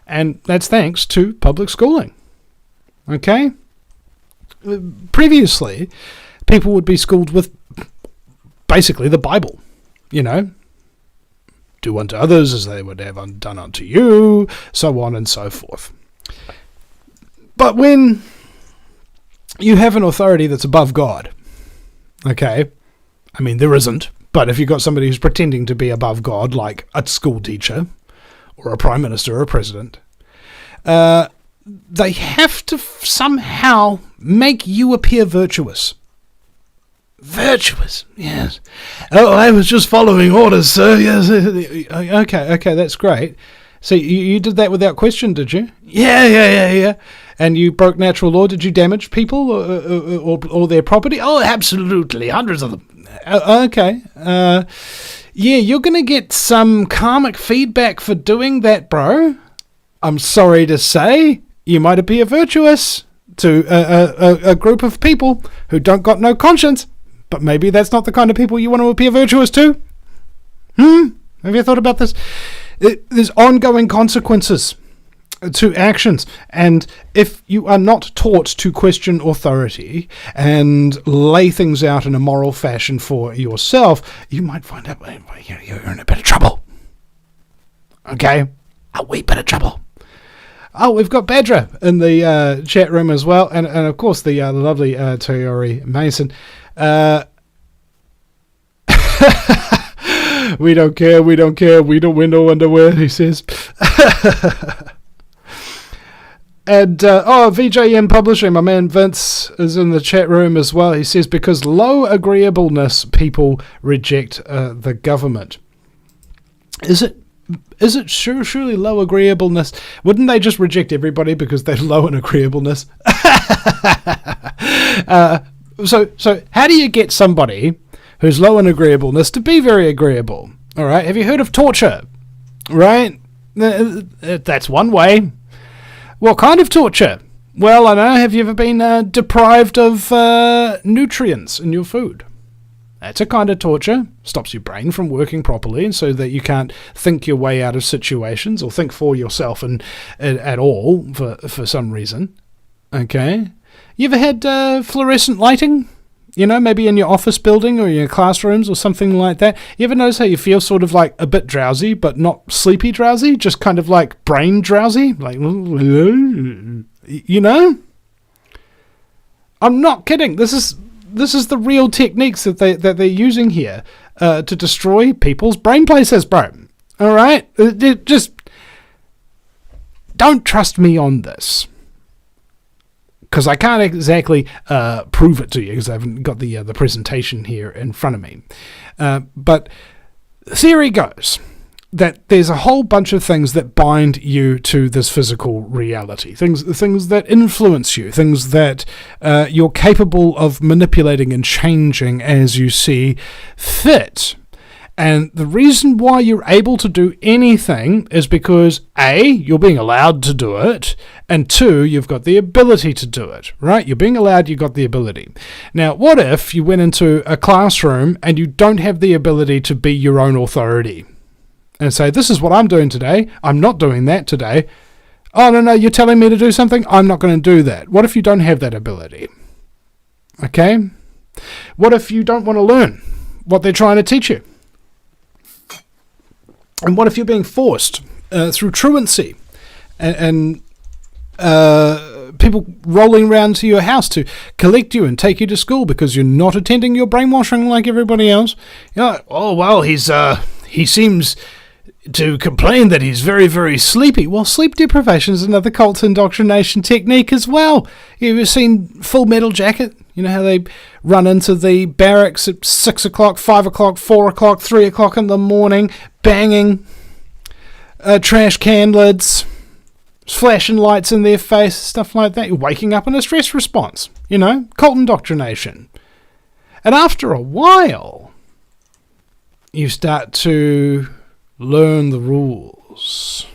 Speaker 4: And that's thanks to public schooling. Okay? Previously, people would be schooled with basically the Bible. You know? Do unto others as they would have done unto you, so on and so forth. But when you have an authority that's above God, okay, I mean, there isn't, but if you've got somebody who's pretending to be above God, like a school teacher, or a prime minister, or a president, they have to somehow make you appear virtuous. Virtuous, yes. Oh, I was just following orders, sir. Yes. Okay, that's great. So you did that without question, did you? Yeah. And you broke natural law. Did you damage people or their property? Oh, absolutely. Hundreds of them. Okay. Yeah, you're going to get some karmic feedback for doing that, bro. I'm sorry to say, you might appear virtuous to a group of people who don't got no conscience. But maybe that's not the kind of people you want to appear virtuous to. Have you thought about this? There's ongoing consequences to actions. And if you are not taught to question authority and lay things out in a moral fashion for yourself, you might find out you're in a bit of trouble. Okay? A wee bit of trouble. Oh, we've got Badger in the chat room as well. And of course, the lovely Toyori Mason. We don't care, we don't wear no underwear, he says. And, VJM Publishing, my man Vince is in the chat room as well. He says, because low agreeableness, people reject the government. Is it surely low agreeableness? Wouldn't they just reject everybody because they're low in agreeableness? So how do you get somebody who's low in agreeableness to be very agreeable? All right. Have you heard of torture? Right. That's one way. What kind of torture? Well, I know. Have you ever been deprived of nutrients in your food? That's a kind of torture. Stops your brain from working properly, and so that you can't think your way out of situations or think for yourself at all for some reason. Okay. You ever had fluorescent lighting? You know, maybe in your office building or your classrooms or something like that. You ever notice how you feel sort of like a bit drowsy, but not sleepy drowsy? Just kind of like brain drowsy? Like, you know? I'm not kidding. This is the real techniques that they're using here to destroy people's brain places, bro. All right? Just don't trust me on this. Because I can't exactly prove it to you because I haven't got the presentation here in front of me. But theory goes that there's a whole bunch of things that bind you to this physical reality, things that influence you, things that you're capable of manipulating and changing as you see fit. And the reason why you're able to do anything is because A, you're being allowed to do it, and 2, you've got the ability to do it, right? You're being allowed, you've got the ability. Now, what if you went into a classroom and you don't have the ability to be your own authority? And say, this is what I'm doing today, I'm not doing that today. Oh, no, you're telling me to do something? I'm not going to do that. What if you don't have that ability? Okay? What if you don't want to learn what they're trying to teach you? And what if you're being forced through truancy and people rolling around to your house to collect you and take you to school because you're not attending your brainwashing like everybody else? You're like, oh, well, he seems to complain that he's very, very sleepy. Well, sleep deprivation is another cult indoctrination technique as well. You ever seen Full Metal Jacket? You know how they run into the barracks at 6 o'clock, 5 o'clock, 4 o'clock, 3 o'clock in the morning, banging trash can lids, flashing lights in their face, stuff like that. You're waking up in a stress response, you know, cult indoctrination. And after a while, you start to learn the rules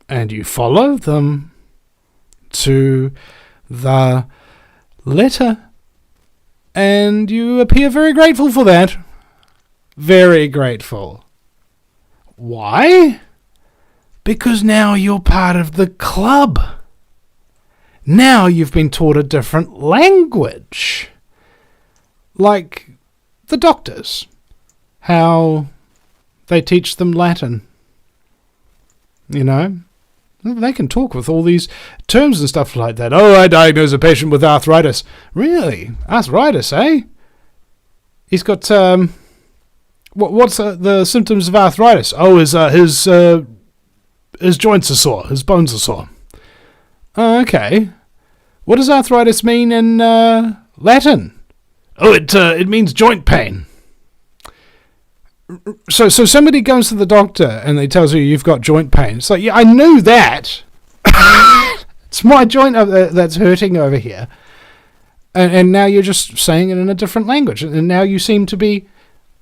Speaker 4: and you follow them to the letter, and you appear very grateful for that. Very grateful. Why? Because now you're part of the club. Now you've been taught a different language. Like the doctors. How they teach them Latin. You know? They can talk with all these terms and stuff like that. Oh, I diagnose a patient with arthritis. Really? Arthritis, eh? He's got, what's the symptoms of arthritis? Oh, his joints are sore. His bones are sore. Oh, okay. What does arthritis mean in Latin? Oh, it means joint pain. So somebody goes to the doctor and they tells you you've got joint pain. It's like, yeah, I knew that. It's my joint that's hurting over here. And now you're just saying it in a different language. And now you seem to be,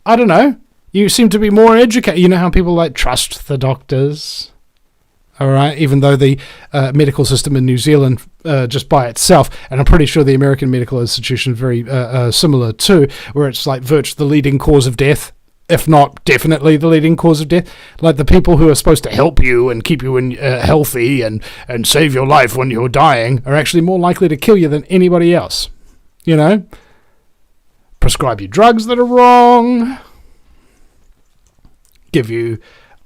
Speaker 4: I don't know, you seem to be more educated. You know how people like trust the doctors? All right, even though the medical system in New Zealand, just by itself, and I'm pretty sure the American medical institution is very similar too, where it's like virtually the leading cause of death, if not definitely the leading cause of death. Like the people who are supposed to help you and keep you healthy and save your life when you're dying are actually more likely to kill you than anybody else. You know? Prescribe you drugs that are wrong. Give you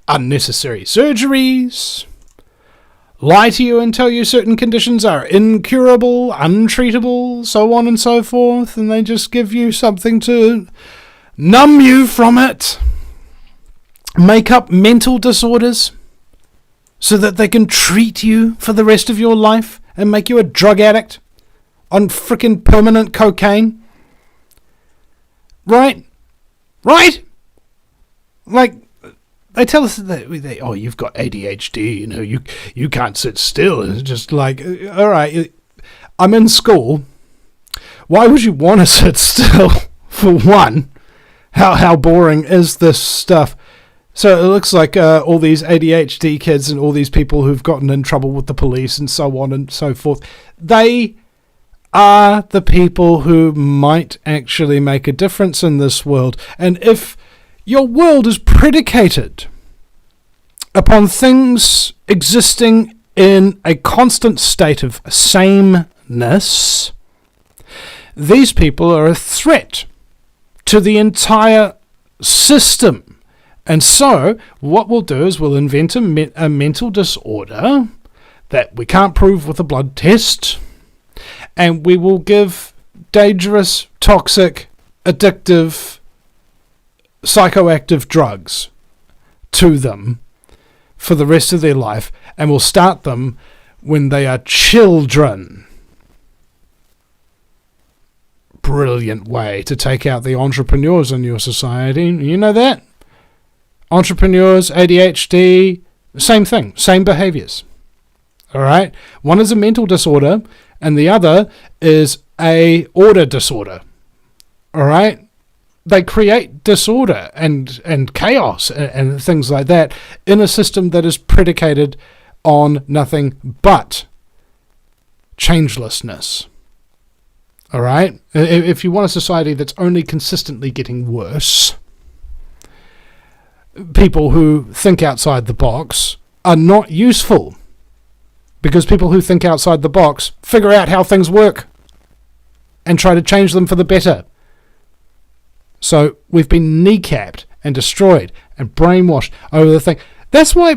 Speaker 4: unnecessary surgeries. Lie to you and tell you certain conditions are incurable, untreatable, so on and so forth, and they just give you something to numb you from it. Make up mental disorders so that they can treat you for the rest of your life and make you a drug addict on frickin' permanent cocaine. Right? Like, they tell us that you've got ADHD, you know, you can't sit still. It's just like, all right, I'm in school. Why would you want to sit still? For one, how boring is this stuff? So it looks like all these ADHD kids and all these people who've gotten in trouble with the police and so on and so forth, they are the people who might actually make a difference in this world. And if your world is predicated upon things existing in a constant state of sameness, these people are a threat to the entire system. And so what we'll do is we'll invent a mental disorder that we can't prove with a blood test, and we will give dangerous, toxic, addictive, psychoactive drugs to them for the rest of their life, and we'll start them when they are children. Brilliant way to take out the entrepreneurs in your society. You know that? Entrepreneurs, ADHD, same thing, same behaviors. All right? One is a mental disorder, and the other is a order disorder. All right? They create disorder and chaos and things like that in a system that is predicated on nothing but changelessness. All right? If you want a society that's only consistently getting worse, people who think outside the box are not useful, because people who think outside the box figure out how things work and try to change them for the better. So we've been kneecapped and destroyed and brainwashed over the thing. That's why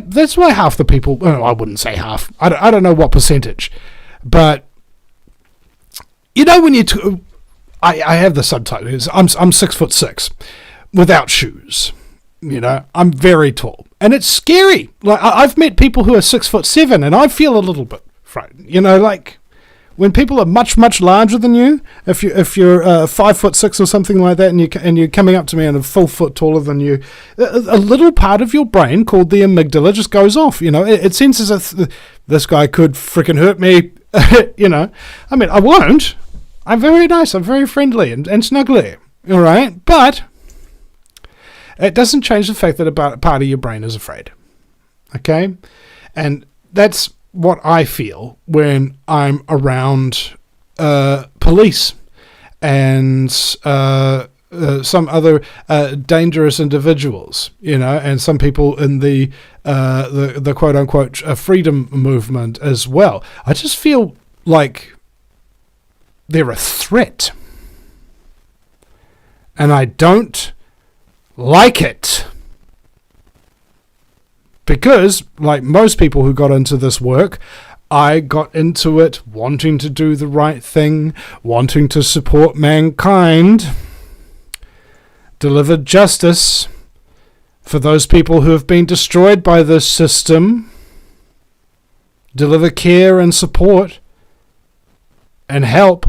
Speaker 4: half the people, well, I wouldn't say half, I don't know what percentage, but you know when I have the subtitle, I'm 6'6" without shoes. You know, I'm very tall, and it's scary. Like I've met people who are 7'7", and I feel a little bit frightened. You know, like when people are much, much larger than you. If you're 5'6" or something like that, and you're coming up to me and a full foot taller than you, a little part of your brain called the amygdala just goes off. You know, it senses this guy could freaking hurt me. You know, I mean, I won't. I'm very nice. I'm very friendly and snuggly. All right, but it doesn't change the fact that a part of your brain is afraid. Okay? And that's what I feel when I'm around police and some other dangerous individuals, you know, and some people in the quote-unquote freedom movement as well. I just feel like they're a threat. And I don't like it, because like most people who got into this work, I got into it wanting to do the right thing, wanting to support mankind, deliver justice for those people who have been destroyed by this system, deliver care and support and help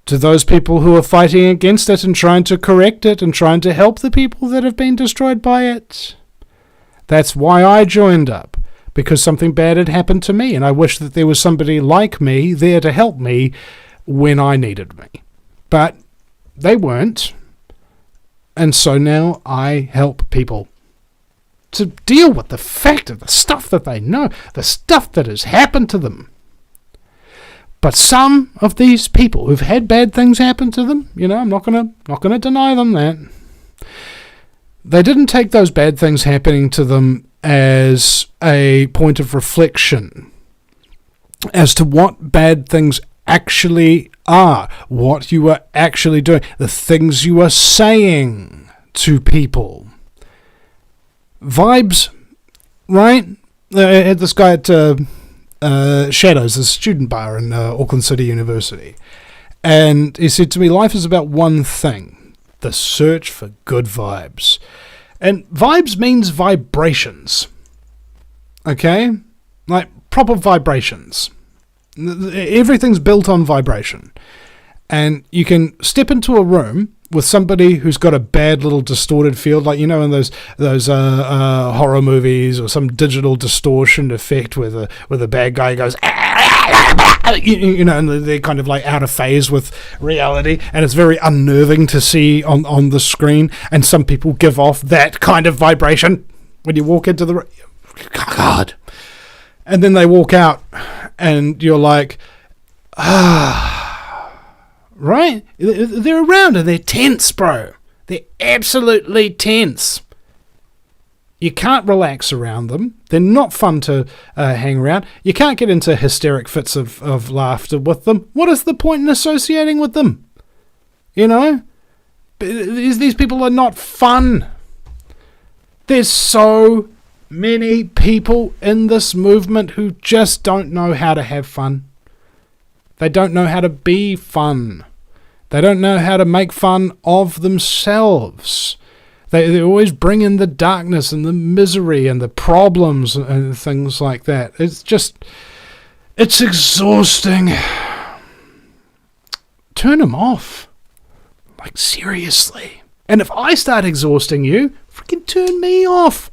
Speaker 4: to those people who are fighting against it and trying to correct it and trying to help the people that have been destroyed by it. That's why I joined up, because something bad had happened to me, and I wish that there was somebody like me there to help me when I needed me. But they weren't, and so now I help people to deal with the fact of the stuff that they know, the stuff that has happened to them. But some of these people who've had bad things happen to them, I'm not gonna deny them that. They didn't take those bad things happening to them as a point of reflection as to what bad things actually are, what you are actually doing, the things you are saying to people. Vibes, right? I had this guy at Shadows, a student bar in Auckland City University, and he said to me, life is about one thing: the search for good vibes. And vibes means vibrations, okay? Like proper vibrations. Everything's built on vibration, and you can step into a room with somebody who's got a bad little distorted field, like in those horror movies, or some digital distortion effect where the bad guy goes, and they're kind of like out of phase with reality, and it's very unnerving to see on the screen. And some people give off that kind of vibration when you walk into the room. God. And then they walk out, and you're like, right? They're around and they're tense, bro. They're absolutely tense. You can't relax around them. They're not fun to hang around. You can't get into hysteric fits of laughter with them. What is the point in associating with them? These people are not fun. There's so many people in this movement who just don't know how to have fun. They don't know how to be fun. They don't know how to make fun of themselves. They always bring in the darkness and the misery and the problems and things like that. It's exhausting. Turn them off. Like, seriously. And if I start exhausting you, freaking turn me off.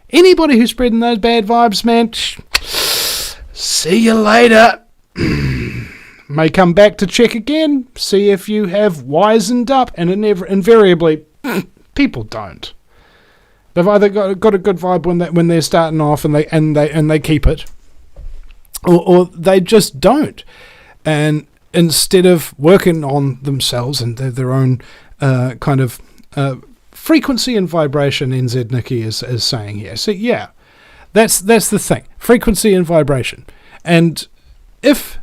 Speaker 4: Anybody who's spreading those bad vibes, man, see you later. May come back to check again, see if you have wisened up, and invariably, people don't. They've either got a good vibe when they're starting off and they keep it, or they just don't. And instead of working on themselves and their own kind of frequency and vibration, NZ Nikki is saying here. So yeah, that's the thing. Frequency and vibration. And if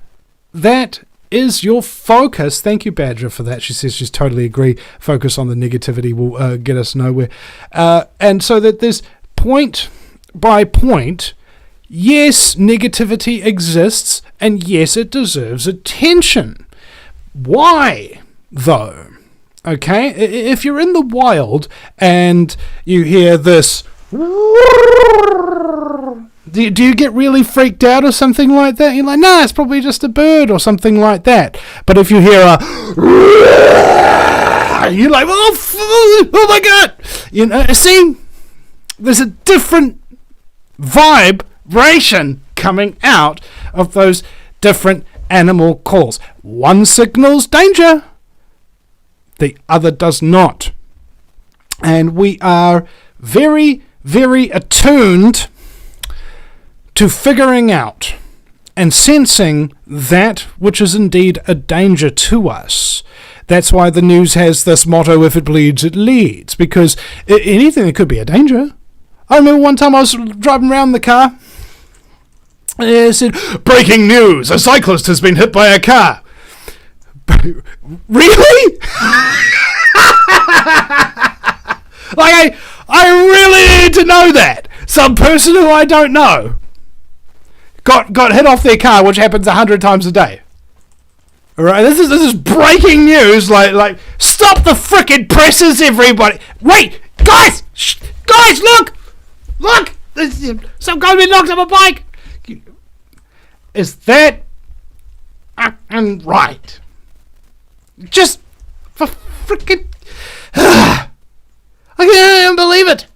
Speaker 4: that is your focus, thank you, Badger, for that. She says she's totally agree. Focus on the negativity will get us nowhere. And so that there's point by point, yes, negativity exists, and yes, it deserves attention. Why, though? Okay, if you're in the wild and you hear this, do you get really freaked out or something like that? You're like, no, it's probably just a bird or something like that. But if you hear a, you're like, oh my God. See, there's a different vibration coming out of those different animal calls. One signals danger, the other does not. And we are very, very attuned to figuring out and sensing that which is indeed a danger to us. That's why the news has this motto, if it bleeds, it leads, because anything that could be a danger. I remember one time I was driving around in the car, and it said, breaking news, a cyclist has been hit by a car. Really? Like, I really need to know that. Some person who I don't know got hit off their car, which happens 100 times a day. All right, this is breaking news. Like, stop the frickin' presses, everybody! Wait, guys, look! Some guy's been knocked off a bike. is that right? Just for freaking... I can't believe it.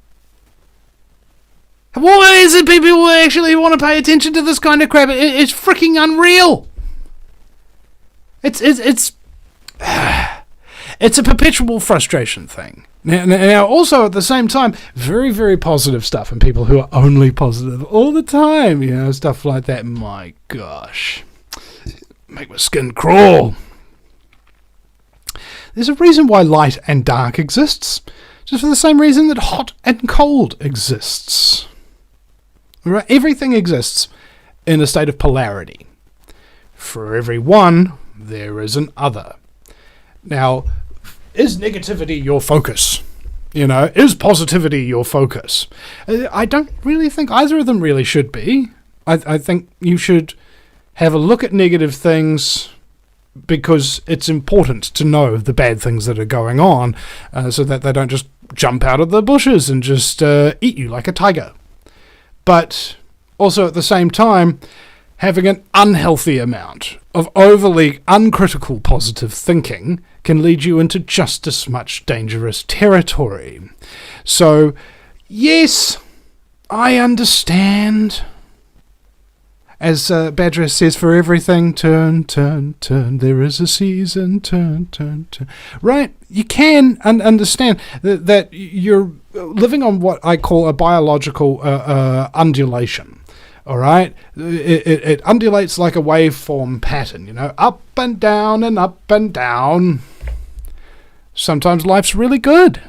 Speaker 4: Why is it people actually want to pay attention to this kind of crap? It's freaking unreal. It's a perpetual frustration thing. Now, also at the same time, very, very positive stuff, and people who are only positive all the time, stuff like that. My gosh, make my skin crawl. There's a reason why light and dark exists, just for the same reason that hot and cold exists. Right? Everything exists in a state of polarity. For every one, there is an other. Now, is negativity your focus? Is positivity your focus? I don't really think either of them really should be. I think you should have a look at negative things because it's important to know the bad things that are going on so that they don't just jump out of the bushes and just eat you like a tiger. But also at the same time, having an unhealthy amount of overly uncritical positive thinking can lead you into just as much dangerous territory. So, yes, I understand. As Badger says, for everything, turn, turn, turn. There is a season, turn, turn, turn. Right? You can understand that you're living on what I call a biological undulation. All right? It undulates like a waveform pattern, up and down and up and down. Sometimes life's really good.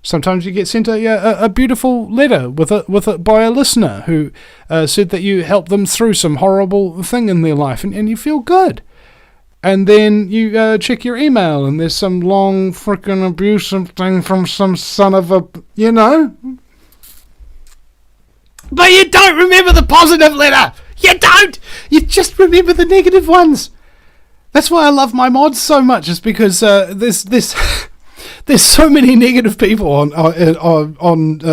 Speaker 4: Sometimes you get sent a beautiful letter by a listener who said that you helped them through some horrible thing in their life, and you feel good. And then you check your email, and there's some long frickin' abusive thing from some son of a, But you don't remember the positive letter! You don't! You just remember the negative ones! That's why I love my mods so much, is because there's so many negative people on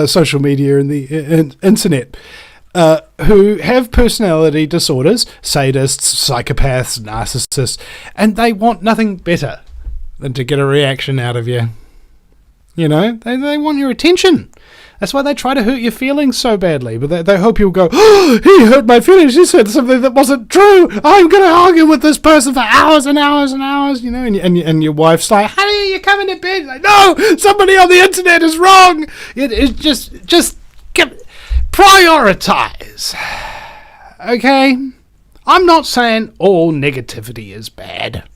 Speaker 4: social media and the internet who have personality disorders, sadists, psychopaths, narcissists, and they want nothing better than to get a reaction out of you. They want your attention. That's why they try to hurt your feelings so badly. But they hope you'll go, oh, he hurt my feelings. He said something that wasn't true. I'm going to argue with this person for hours and hours and hours, And your wife's like, honey, you're coming to bed. Like, no, somebody on the internet is wrong. It's just prioritize. Okay? I'm not saying all negativity is bad.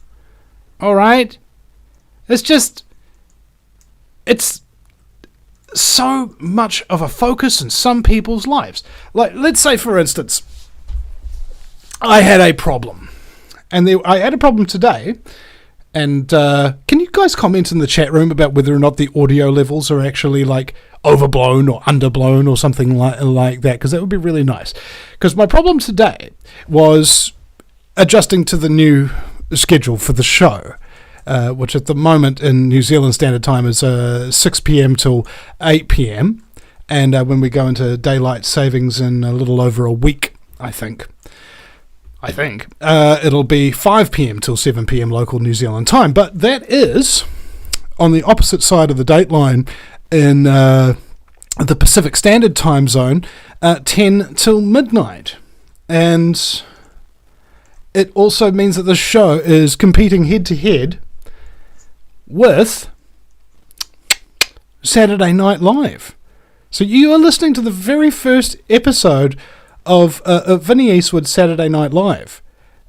Speaker 4: All right? It's so much of a focus in some people's lives. Like, let's say, for instance, I had a problem. And I had a problem today. And can you guys comment in the chat room about whether or not the audio levels are actually, like, overblown or underblown or something like that? Because that would be really nice. Because my problem today was adjusting to the new schedule for the show. Which at the moment in New Zealand Standard Time is 6 p.m. till 8 p.m. And when we go into daylight savings in a little over a week, I think, it'll be 5 p.m. till 7 p.m. local New Zealand time. But that is on the opposite side of the dateline in the Pacific Standard Time Zone, 10 till midnight. And it also means that the show is competing head-to-head with Saturday Night Live. So you are listening to the very first episode of Vinny Eastwood Saturday Night Live.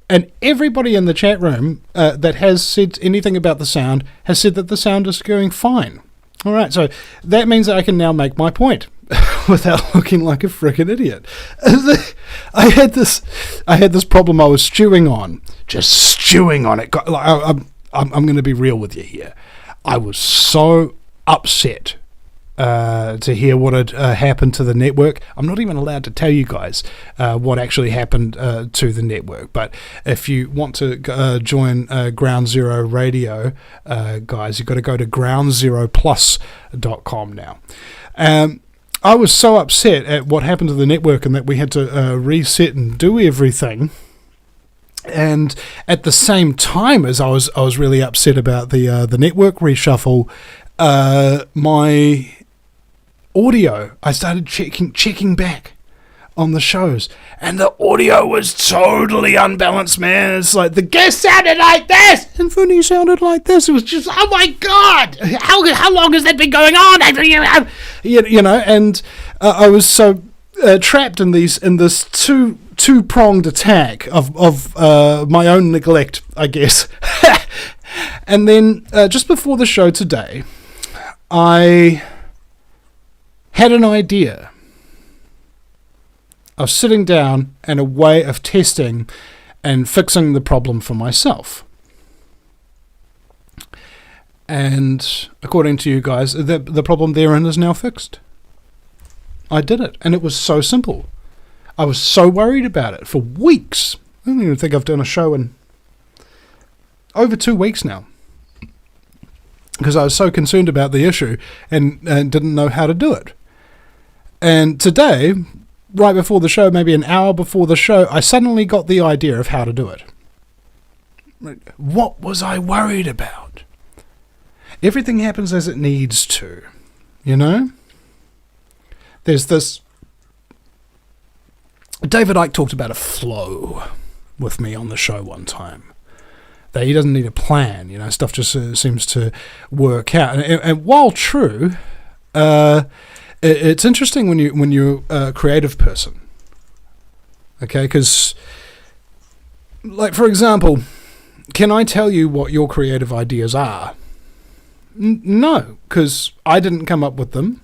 Speaker 4: And everybody in the chat room that has said anything about the sound has said that the sound is going fine. All right, so that means that I can now make my point without looking like a frickin' idiot. I had this problem I was stewing on it. I'm going to be real with you here. I was so upset to hear what had happened to the network. I'm not even allowed to tell you guys what actually happened to the network. But if you want to join Ground Zero Radio, guys, you've got to go to groundzeroplus.com now. I was so upset at what happened to the network and that we had to reset and do everything. And at the same time as I was really upset about the network reshuffle, my audio, I started checking back on the shows, and the audio was totally unbalanced, man. It's like the guest sounded like this and Vinny sounded like this. It was just, oh my god, how long has that been going on? And I was so trapped in this two-pronged attack of my own neglect, I guess. And then just before the show today, I had an idea. I was sitting down and a way of testing and fixing the problem for myself. And according to you guys, the problem therein is now fixed. I did it, and it was so simple. I was so worried about it for weeks. I don't even think I've done a show in over 2 weeks now, because I was so concerned about the issue and didn't know how to do it. And today, right before the show, maybe an hour before the show, I suddenly got the idea of how to do it. What was I worried about? Everything happens as it needs to, you know? There's this... David Icke talked about a flow with me on the show one time. That he doesn't need a plan, you know, stuff just seems to work out. And while true, it's interesting when you're a creative person, okay? Because, like, for example, can I tell you what your creative ideas are? No, because I didn't come up with them.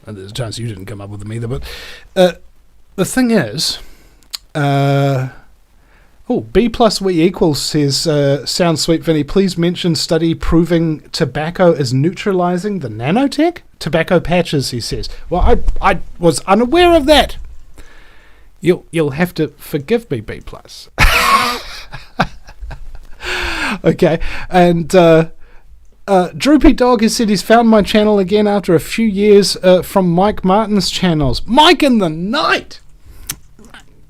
Speaker 4: And there's a chance you didn't come up with them either. But the thing is, B plus W equals says, sounds sweet, Vinny. Please mention study proving tobacco is neutralizing the nanotech. Tobacco patches, he says. Well, I was unaware of that. You'll have to forgive me, B plus. Okay, and Droopy Dog has said he's found my channel again after a few years from Mike Martin's channels. Mike in the Night!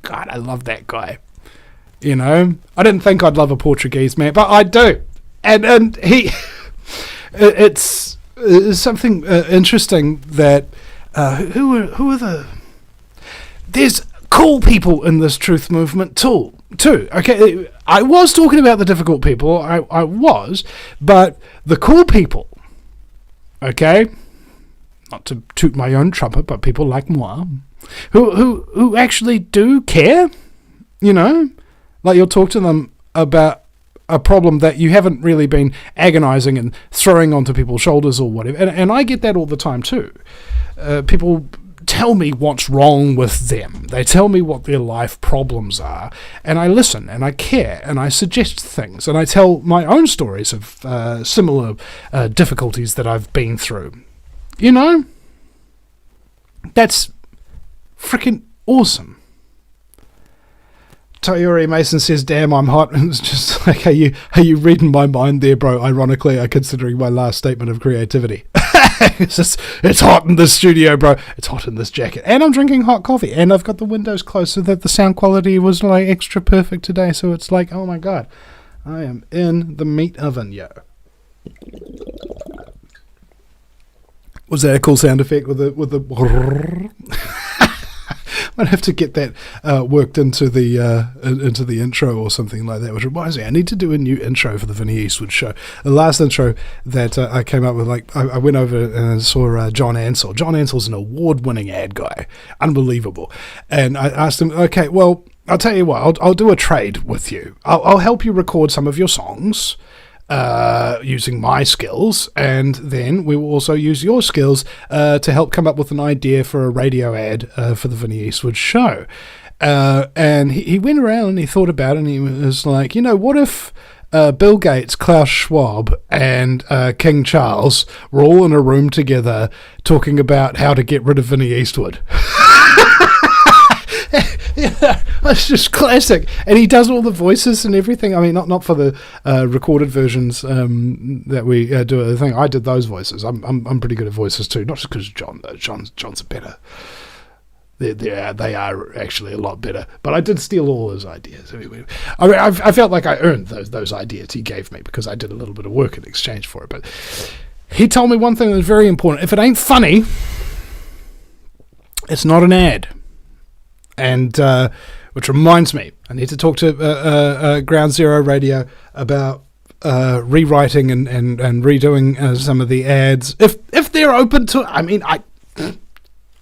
Speaker 4: God, I love that guy. You know, I didn't think I'd love a Portuguese man, but I do. And he... it's something interesting that... Who are the... There's cool people in this truth movement too. Okay, I was talking about the difficult people. I was, but the cool people. Okay, not to toot my own trumpet, but people like moi, who actually do care. You know, like you'll talk to them about a problem that you haven't really been agonizing and throwing onto people's shoulders or whatever. And I get that all the time too. People tell me what's wrong with them. They tell me what their life problems are, and I listen and I care and I suggest things and I tell my own stories of similar difficulties that I've been through. You know, that's freaking awesome. Tayori Mason says, "Damn, I'm hot." And it's just like, are you reading my mind there, bro? Ironically, considering my last statement of creativity. It's hot in this studio, bro. It's hot in this jacket. And I'm drinking hot coffee. And I've got the windows closed so that the sound quality was like extra perfect today. So it's like, oh my god, I am in the meat oven, yo. Was that a cool sound effect with the I'd have to get that worked into the intro or something like that, which reminds me, I need to do a new intro for the Vinny Eastwood show. The last intro that I came up with, like, I went over and saw John Ansell. John Ansell's an award-winning ad guy. Unbelievable. And I asked him, okay, well, I'll tell you what, I'll do a trade with you. I'll help you record some of your songs using my skills, and then we will also use your skills to help come up with an idea for a radio ad for the Vinny Eastwood show. And he went around and he thought about it, and he was like, you know, what if Bill Gates, Klaus Schwab, and King Charles were all in a room together talking about how to get rid of Vinny Eastwood? It's just classic. And he does all the voices and everything. I mean, not for the recorded versions that we do at the thing. I did those voices. I'm pretty good at voices too. Not just because John's better. They are actually a lot better. But I did steal all his ideas. I mean, I felt like I earned those ideas he gave me because I did a little bit of work in exchange for it. But he told me one thing that was very important. If it ain't funny, it's not an ad. And which reminds me, I need to talk to Ground Zero Radio about rewriting and redoing some of the ads if they're open to. I mean,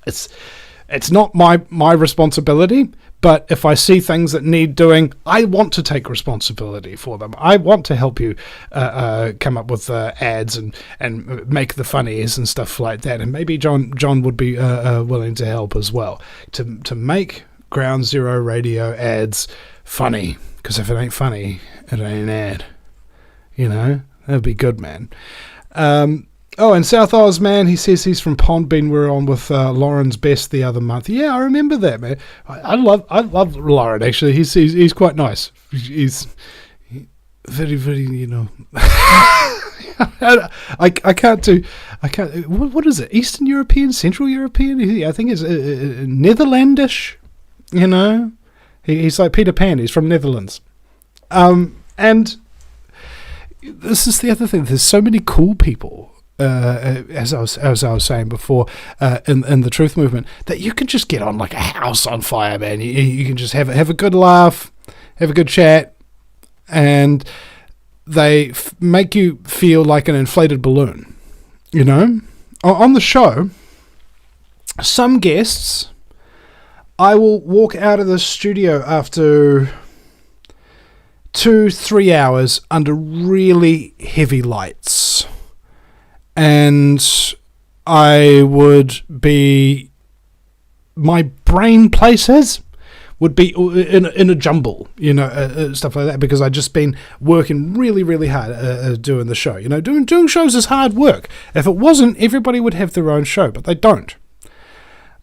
Speaker 4: it's not my responsibility, but if I see things that need doing, I want to take responsibility for them. I want to help you come up with ads and make the funnies and stuff like that. And maybe John would be willing to help as well to make Ground Zero Radio ads funny. Because if it ain't funny, it ain't an ad. You know, that'd be good, man. And South Oz, man, he says he's from Pondbean. We were on with Lauren's Best the other month. Yeah, I remember that, man. I love Lauren, actually. He's quite nice. He's very, very, you know. I can't. What is it? Eastern European, Central European? I think it's Netherlandish. You know, he's like Peter Pan. He's from Netherlands. And this is the other thing. There's so many cool people. As I was saying before, in the truth movement, that you can just get on like a house on fire, man. You can just have a good laugh, have a good chat, and they make you feel like an inflated balloon. You know, on the show, some guests, I will walk out of the studio after 2-3 hours under really heavy lights. And I would be, my brain places would be in a jumble, you know, stuff like that, because I'd just been working really, really hard doing the show. You know, doing shows is hard work. If it wasn't, everybody would have their own show, but they don't.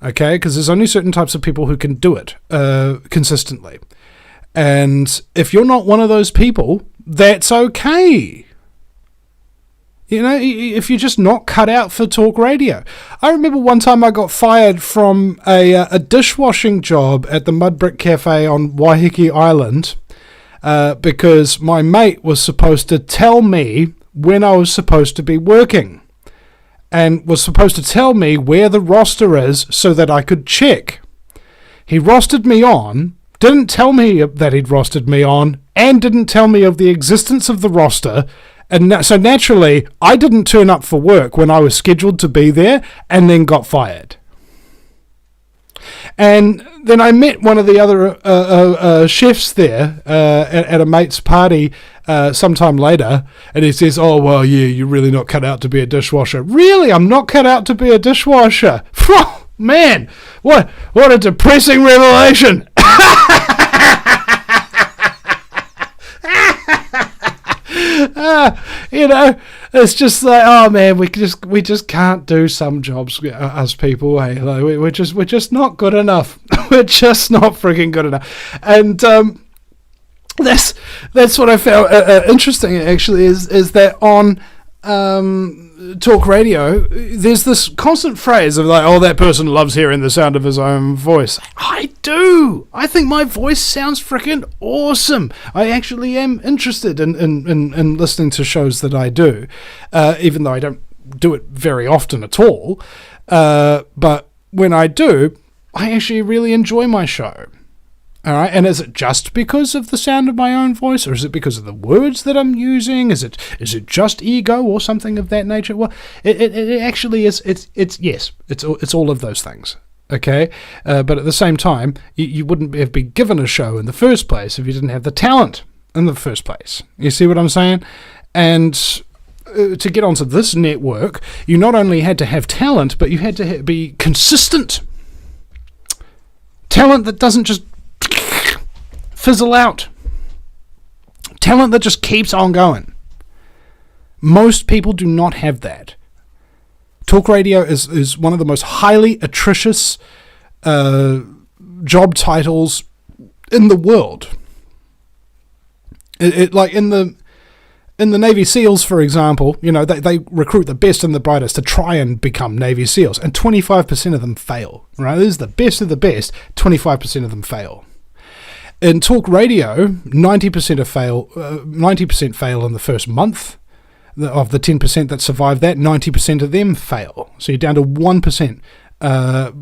Speaker 4: Okay, because there's only certain types of people who can do it consistently. And if you're not one of those people, that's okay. You know, if you're just not cut out for talk radio. I remember one time I got fired from a dishwashing job at the Mud Brick Cafe on Waiheke Island because my mate was supposed to tell me when I was supposed to be working and was supposed to tell me where the roster is so that I could check. He rostered me on, didn't tell me that he'd rostered me on, and didn't tell me of the existence of the roster. And so naturally, I didn't turn up for work when I was scheduled to be there and then got fired. And then I met one of the other chefs there at a mate's party sometime later, and he says, "Oh, well, yeah, you're really not cut out to be a dishwasher." Really? I'm not cut out to be a dishwasher? Man, what a depressing revelation. You know, it's just like, oh man, we just can't do some jobs, us people. Hey, like, we're just not good enough. We're just not freaking good enough. And that's what I found interesting. Actually, is that on talk radio, there's this constant phrase of like, oh, that person loves hearing the sound of his own voice. I do. I think my voice sounds freaking awesome. I actually am interested in listening to shows that I do, even though I don't do it very often at all. But when I do, I actually really enjoy my show. All right, and is it just because of the sound of my own voice, or is it because of the words that I'm using? Is it just ego or something of that nature? Well, it actually is. It's all of those things. Okay, but at the same time, you wouldn't have been given a show in the first place if you didn't have the talent in the first place. You see what I'm saying? And to get onto this network, you not only had to have talent, but you had to be consistent. Talent that doesn't just fizzle out. Talent that just keeps on going. Most people do not have that. Talk radio is one of the most highly attritious job titles in the world. Like in the Navy SEALs, for example, they recruit the best and the brightest to try and become Navy SEALs, and 25% of them fail. Right, this is the best of the best. 25% of them fail. In talk radio, 90% fail in the first month. Of the 10% that survive that, 90% of them fail. So you're down to 1%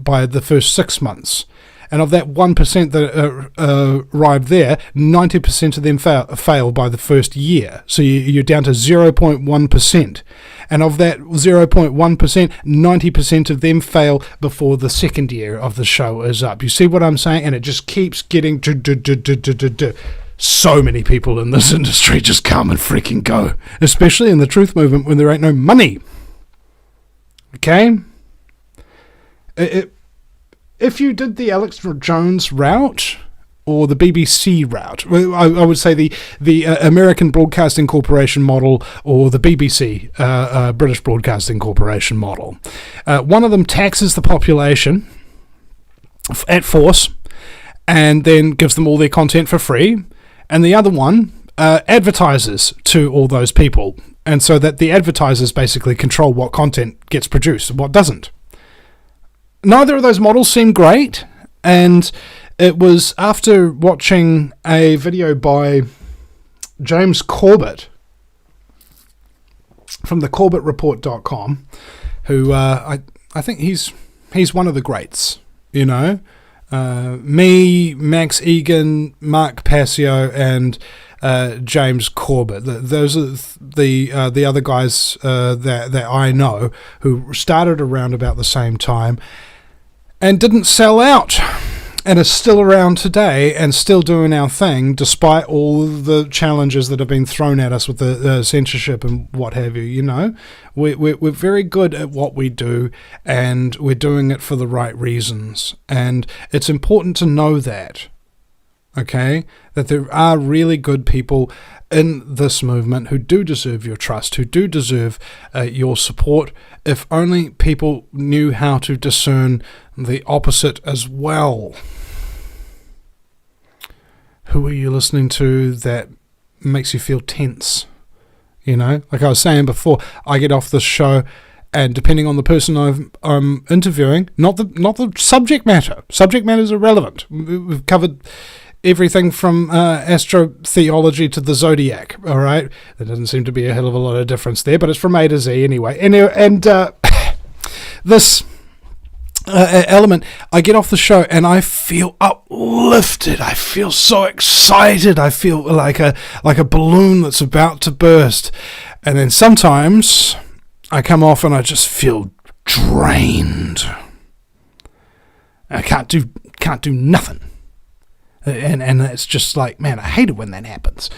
Speaker 4: by the first 6 months. And of that 1% that arrive there, 90% of them fail by the first year. So you're down to 0.1%. And of that 0.1%, 90% of them fail before the second year of the show is up. You see what I'm saying? And it just keeps getting so many people in this industry just come and freaking go. Especially in the truth movement when there ain't no money. Okay? If you did the Alex Jones route or the BBC route, I would say the American Broadcasting Corporation model or the BBC, British Broadcasting Corporation model. One of them taxes the population at force and then gives them all their content for free, and the other one advertises to all those people, and so that the advertisers basically control what content gets produced and what doesn't. Neither of those models seem great, and it was after watching a video by James Corbett from the CorbettReport.com, who I think he's one of the greats, me, Max Egan, Mark Passio, and James Corbett. Those are the other guys that I know who started around about the same time and didn't sell out and are still around today and still doing our thing despite all the challenges that have been thrown at us with the censorship and what have you. We're very good at what we do, and we're doing it for the right reasons, and it's important to know that. Okay, that there are really good people in this movement who do deserve your trust, who do deserve your support, if only people knew how to discern the opposite as well. Who are you listening to that makes you feel tense? Like I was saying before, I get off this show, and depending on the person I'm interviewing, not the subject matter. Subject matter is irrelevant. We've covered everything from astrotheology to the zodiac, all right? There doesn't seem to be a hell of a lot of difference there, but it's from A to Z anyway. And this element, I get off the show and I feel uplifted. I feel so excited. I feel like a balloon that's about to burst. And then sometimes I come off and I just feel drained. I can't do nothing. And it's just like, man, I hate it when that happens.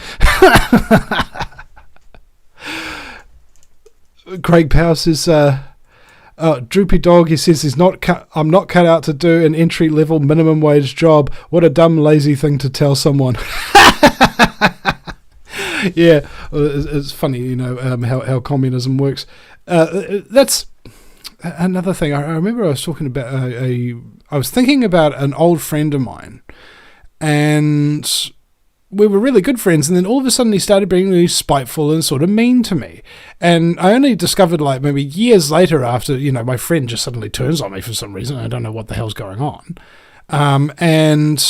Speaker 4: Craig Powell says, Droopy Dog, he says I'm not cut out to do an entry-level minimum wage job. What a dumb, lazy thing to tell someone. Yeah, it's funny, how communism works. That's another thing. I remember I was talking about I was thinking about an old friend of mine, and we were really good friends, and then all of a sudden he started being really spiteful and sort of mean to me. And I only discovered maybe years later after, my friend just suddenly turns on me for some reason. I don't know what the hell's going on. And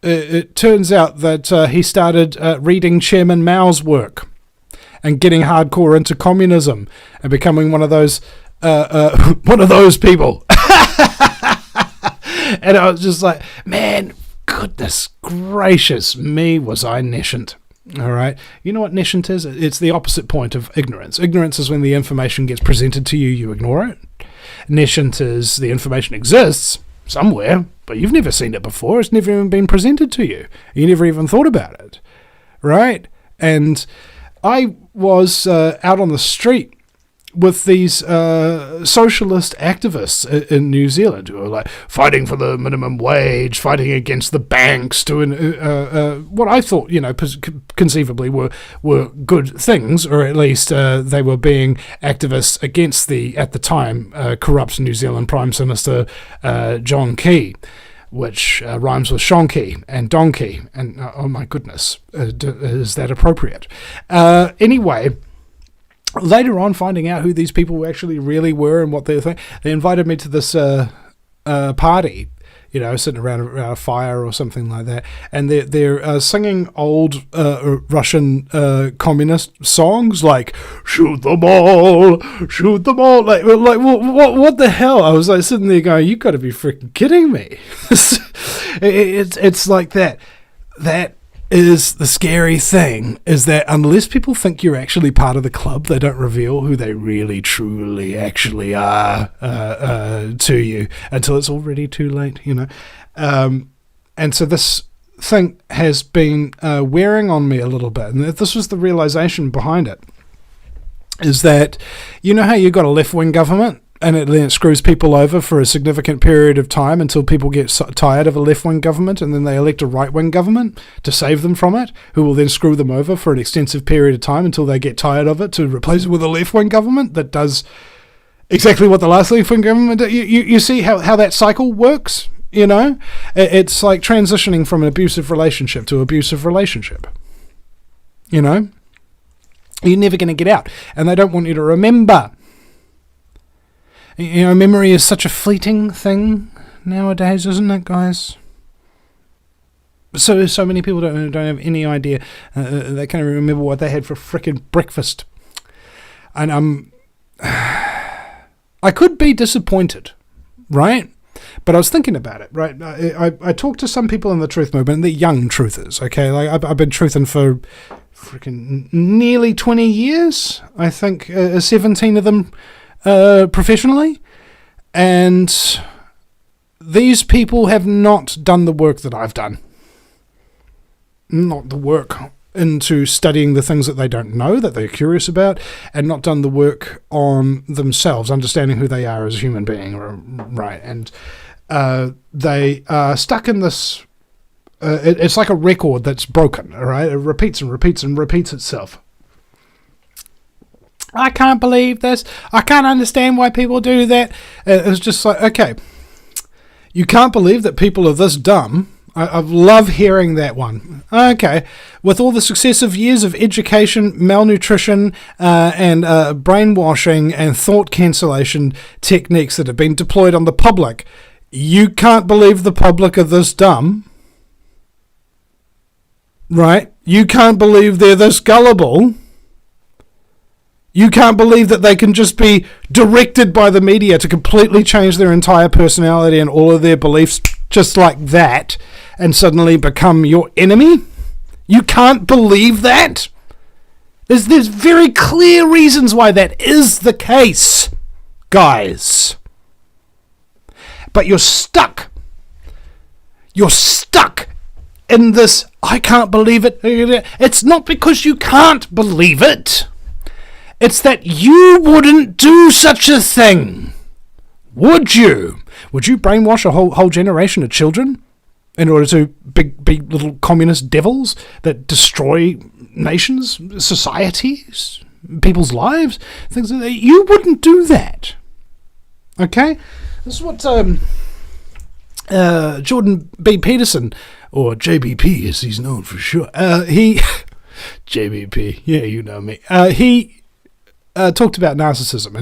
Speaker 4: it turns out that he started reading Chairman Mao's work and getting hardcore into communism and becoming one of those people. And I was just like, man, goodness gracious me, was I nescient. All right. You know what nescient is? It's the opposite point of ignorance. Ignorance is when the information gets presented to you, you ignore it. Nescient is the information exists somewhere, but you've never seen it before. It's never even been presented to you. You never even thought about it. Right? And I was out on the street with these socialist activists in New Zealand who are fighting for the minimum wage, fighting against the banks, doing what I thought, conceivably were good things, or at least they were being activists against the, at the time, corrupt New Zealand Prime Minister John Key. which rhymes with shonky and donkey, and oh my goodness, is that appropriate? Anyway, later on, finding out who these people actually really were and what they think, they invited me to this party, sitting around a fire or something like that, and they're singing old Russian communist songs like "Shoot them all, like what the hell? I was like sitting there going, "You got to be freaking kidding me!" it's like that. That is the scary thing, is that unless people think you're actually part of the club, they don't reveal who they really, truly, actually are to you until it's already too late, And so this thing has been wearing on me a little bit, and this was the realization behind it, is that, how you got a left-wing government, and then it screws people over for a significant period of time until people get tired of a left-wing government, and then they elect a right-wing government to save them from it, who will then screw them over for an extensive period of time until they get tired of it, to replace it with a left-wing government that does exactly what the last left-wing government did. You see how that cycle works? It's like transitioning from an abusive relationship to abusive relationship. You're never going to get out, and they don't want you to remember. Memory is such a fleeting thing nowadays, isn't it, guys? So many people don't have any idea. They can't even remember what they had for frickin' breakfast. And I could be disappointed, right? But I was thinking about it, right? I talked to some people in the truth movement, and they're young truthers, okay? Like I've been truthing for freaking nearly 20 years. I think 17 of them professionally, and these people have not done the work that I've done. Not the work into studying the things that they don't know, that they're curious about, and not done the work on themselves, understanding who they are as a human being, right? And they are stuck in this, it's like a record that's broken, all right? It repeats and repeats and repeats itself. I can't believe this. I can't understand why people do that. It's just like, okay, you can't believe that people are this dumb. I love hearing that one. Okay, with all the successive years of education, malnutrition, and brainwashing and thought cancellation techniques that have been deployed on the public, you can't believe the public are this dumb, right? You can't believe they're this gullible. You can't believe that they can just be directed by the media to completely change their entire personality and all of their beliefs just like that and suddenly become your enemy? You can't believe that? There's very clear reasons why that is the case, guys. But you're stuck. You're stuck in this, I can't believe it. It's not because you can't believe it. It's that you wouldn't do such a thing. Would you? Would you brainwash a whole generation of children in order to be little communist devils that destroy nations, societies, people's lives? Things like that? You wouldn't do that. Okay? This is what Jordan B. Peterson, or JBP as he's known for sure, JBP, yeah, you know me, he talked about narcissism,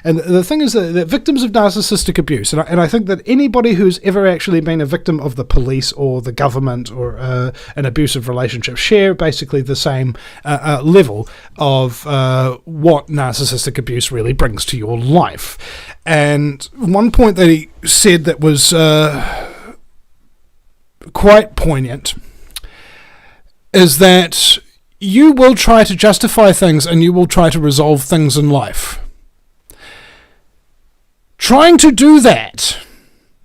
Speaker 4: and the thing is that victims of narcissistic abuse, and I think that anybody who's ever actually been a victim of the police or the government or an abusive relationship share basically the same level of what narcissistic abuse really brings to your life. And one point that he said that was quite poignant is that you will try to justify things and you will try to resolve things in life. Trying to do that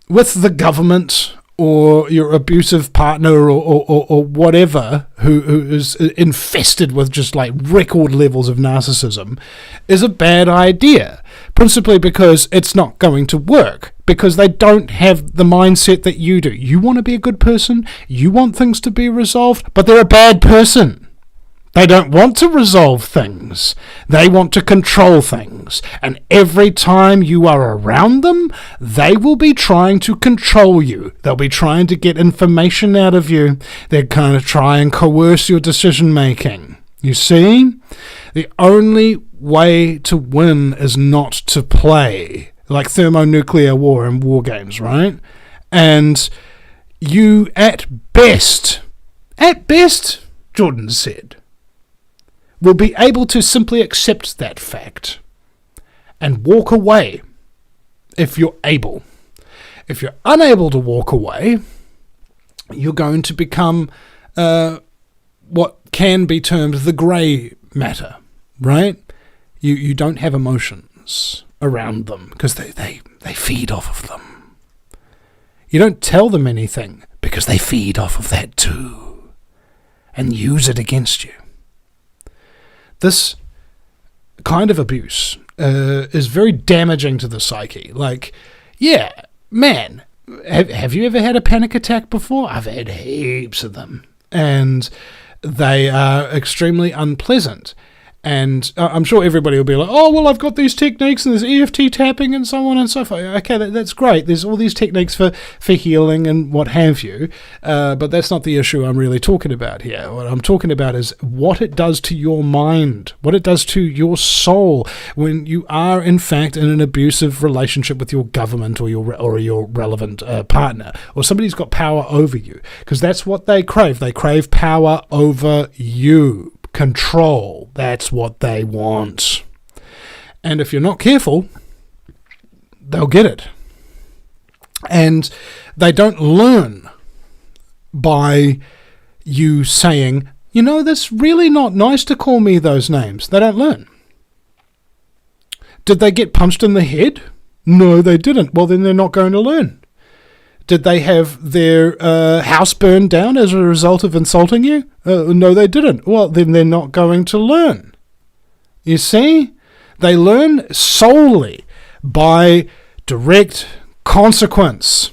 Speaker 4: with the government or your abusive partner or whatever who is infested with just like record levels of narcissism is a bad idea. Principally because it's not going to work. Because they don't have the mindset that you do. You want to be a good person. You want things to be resolved. But they're a bad person. They don't want to resolve things. They want to control things. And every time you are around them, they will be trying to control you. They'll be trying to get information out of you. They're going to try and coerce your decision making. You see? The only way to win is not to play. Like thermonuclear war and war games, right? And you, at best, Jordan said, will be able to simply accept that fact and walk away if you're able. If you're unable to walk away, you're going to become what can be termed the grey matter, right? You don't have emotions around them because they feed off of them. You don't tell them anything because they feed off of that too and use it against you. This kind of abuse is very damaging to the psyche. Like, yeah, man, have you ever had a panic attack before? I've had heaps of them. And they are extremely unpleasant. And I'm sure everybody will be like, oh, well, I've got these techniques and there's EFT tapping and so on and so forth. Okay, that's great. There's all these techniques for healing and what have you. But that's not the issue I'm really talking about here. What I'm talking about is what it does to your mind, what it does to your soul when you are, in fact, in an abusive relationship with your government or your relevant partner, or somebody's got power over you. Because that's what they crave. They crave power over you. Control. That's what they want. And if you're not careful, they'll get it. And they don't learn by you saying, you know, that's really not nice to call me those names. They don't learn. Did they get punched in the head? No, they didn't. Well, then they're not going to learn. Did they have their house burned down as a result of insulting you? No, they didn't. Well, then they're not going to learn. You see? They learn solely by direct consequence.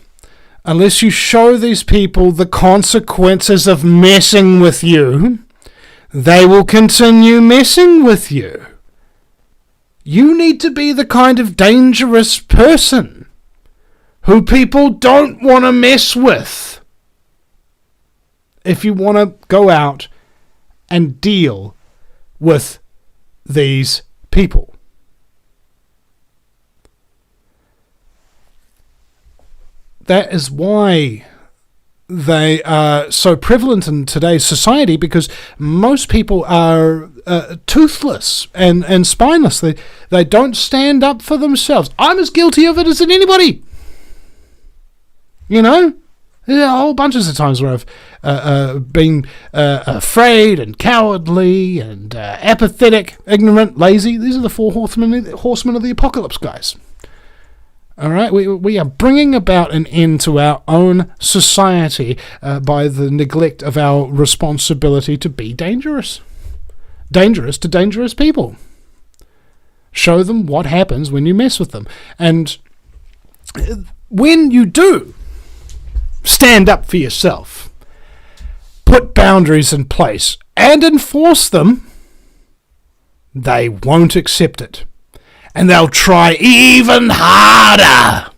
Speaker 4: Unless you show these people the consequences of messing with you, they will continue messing with you. You need to be the kind of dangerous person who people don't want to mess with if you want to go out and deal with these people. That is why they are so prevalent in today's society, because most people are toothless and spineless. They don't stand up for themselves. I'm as guilty of it as anybody. You know, there are whole bunches of times where I've been afraid and cowardly and apathetic, ignorant, lazy. These are the four horsemen of the apocalypse, guys. All right, we are bringing about an end to our own society by the neglect of our responsibility to be dangerous. Dangerous to dangerous people. Show them what happens when you mess with them. And when you do stand up for yourself, put boundaries in place, and enforce them, they won't accept it. And they'll try even harder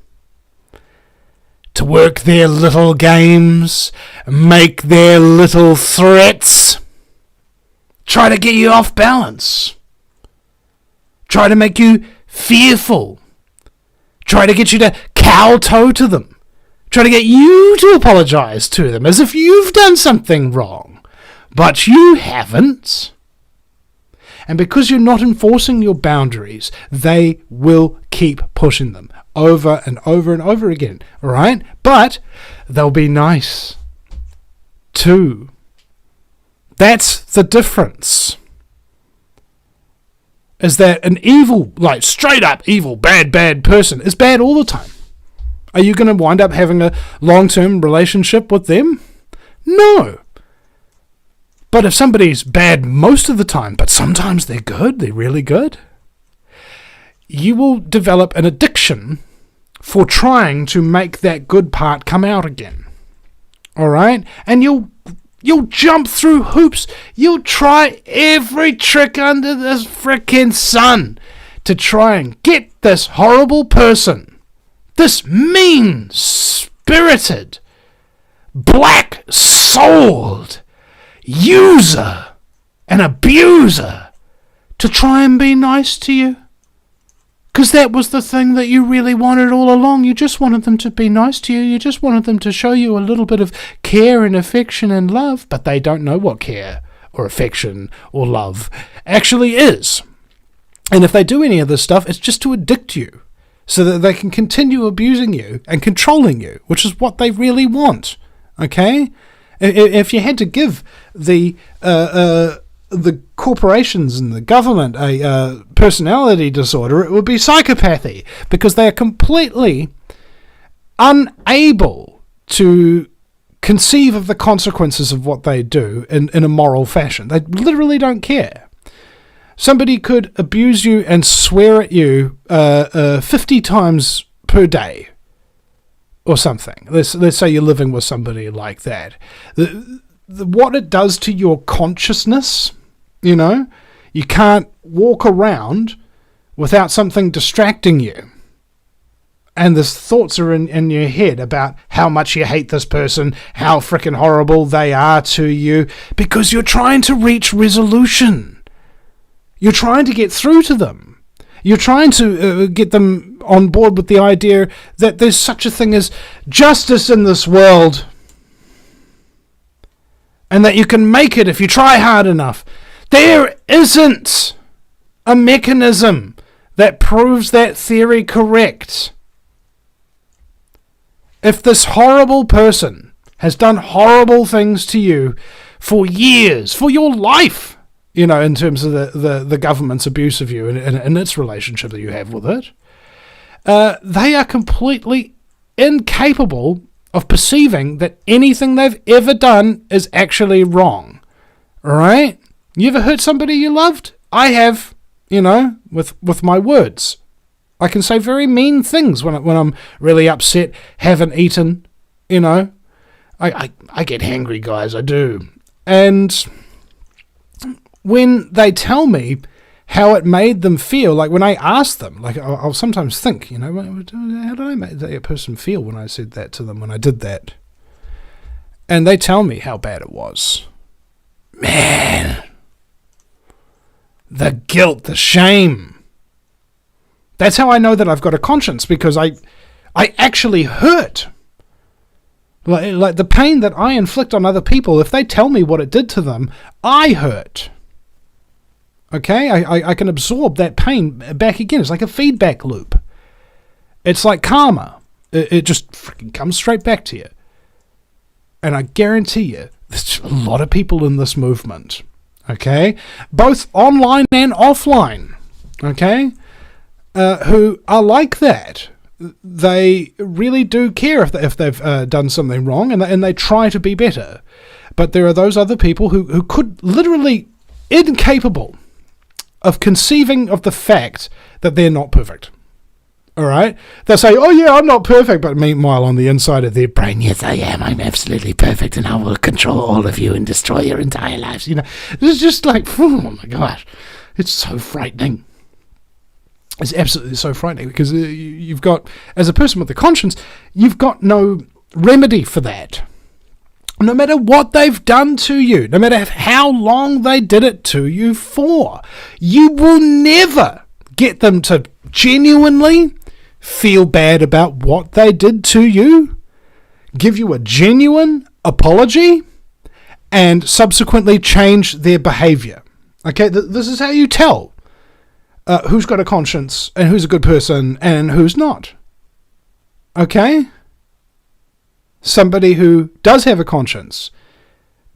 Speaker 4: to work their little games, make their little threats, try to get you off balance, try to make you fearful, try to get you to kowtow to them, try to get you to apologize to them as if you've done something wrong, but you haven't. And because you're not enforcing your boundaries, they will keep pushing them over and over and over again, all right? But they'll be nice too. That's the difference. Is that an evil, like straight up evil, bad person is bad all the time. Are you going to wind up having a long-term relationship with them? No. But if somebody's bad most of the time, but sometimes they're good, they're really good, you will develop an addiction for trying to make that good part come out again. All right? And you'll You'll jump through hoops. You'll try every trick under this frickin' sun to try and get this horrible person, this mean-spirited, black-souled user and abuser to try and be nice to you. Because that was the thing that you really wanted all along. You just wanted them to be nice to you. You just wanted them to show you a little bit of care and affection and love. But they don't know what care or affection or love actually is. And if they do any of this stuff, it's just to addict you so that they can continue abusing you and controlling you, which is what they really want. Okay? If you had to give the corporations and the government a personality disorder, it would be psychopathy, because they are completely unable to conceive of the consequences of what they do in a moral fashion. They literally don't care. Somebody could abuse you and swear at you 50 times per day or something. Let's say you're living with somebody like that. What it does to your consciousness, you know, you can't walk around without something distracting you. And the thoughts are in your head about how much you hate this person, how frickin' horrible they are to you, because you're trying to reach resolution. You're trying to get through to them. You're trying to get them on board with the idea that there's such a thing as justice in this world, and that you can make it if you try hard enough. There isn't a mechanism that proves that theory correct. If this horrible person has done horrible things to you for years, for your life, you know, in terms of the government's abuse of you and its relationship that you have with it, they are completely incapable of perceiving that anything they've ever done is actually wrong. All right? You ever hurt somebody you loved? I have, you know, with my words. I can say very mean things when I'm really upset, haven't eaten, you know. I get hangry, guys, I do. And when they tell me how it made them feel, like when I ask them, like I'll sometimes think, you know, how did I make that person feel when I said that to them, when I did that? And they tell me how bad it was. Man, the guilt, the shame. That's how I know that I've got a conscience, because I actually hurt. Like the pain that I inflict on other people, if they tell me what it did to them, I hurt. Okay, I can absorb that pain back again. It's like a feedback loop. It's like karma. It just freaking comes straight back to you. And I guarantee you, there's a lot of people in this movement, okay, both online and offline, okay, who are like that. They really do care if they've done something wrong, and they try to be better. But there are those other people who could literally incapable of conceiving of the fact that they're not perfect. All right? They'll say, oh yeah, I'm not perfect, but meanwhile on the inside of their brain, yes, I am. I'm absolutely perfect, and I will control all of you and destroy your entire lives. You know, it's just like, oh my gosh, it's so frightening. It's absolutely so frightening, because you've got, as a person with a conscience, you've got no remedy for that. No matter what they've done to you, no matter how long they did it to you for, you will never get them to genuinely feel bad about what they did to you, give you a genuine apology, and subsequently change their behavior. Okay, this is how you tell who's got a conscience and who's a good person and who's not. Okay? Somebody who does have a conscience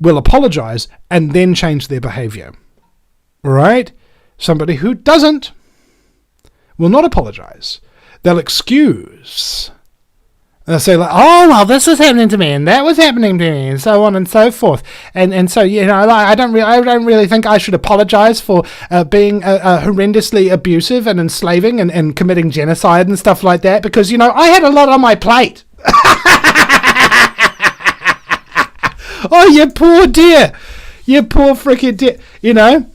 Speaker 4: will apologize and then change their behavior. Right? Somebody who doesn't will not apologize. They'll excuse. They'll say, like, oh, well, this was happening to me, and that was happening to me, and so on and so forth. And so, you know, I don't really think I should apologize for being horrendously abusive and enslaving and committing genocide and stuff like that, because, you know, I had a lot on my plate. Oh, you poor dear. You poor freaking dear. You know?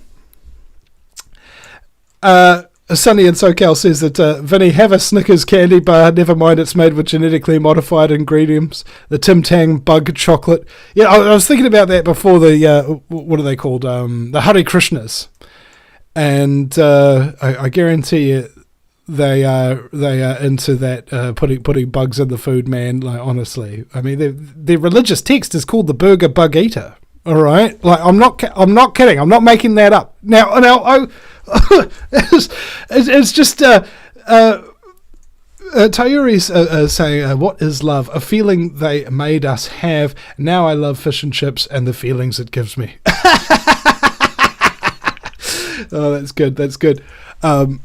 Speaker 4: Sunny in SoCal says that, Vinny, have a Snickers candy bar. Never mind, it's made with genetically modified ingredients. The Tim Tam bug chocolate. Yeah, I was thinking about that before the, what are they called? The Hare Krishnas. And I guarantee you they are into that, putting bugs in the food, man. Like, honestly. I mean, their religious text is called the Burger Bug Eater. All right? Like, I'm not kidding. I'm not making that up. Now, it's just Tayuri's saying, what is love? A feeling they made us have. Now I love fish and chips and the feelings it gives me. Oh, that's good. And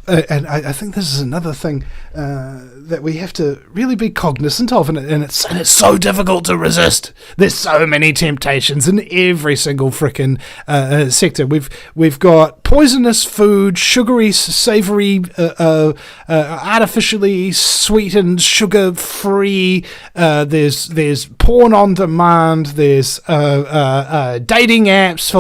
Speaker 4: I think this is another thing that we have to really be cognizant of, and it's so difficult to resist. There's so many temptations in every single frickin' sector. We've got poisonous food, sugary, savoury, artificially sweetened, sugar-free. There's porn on demand. There's dating apps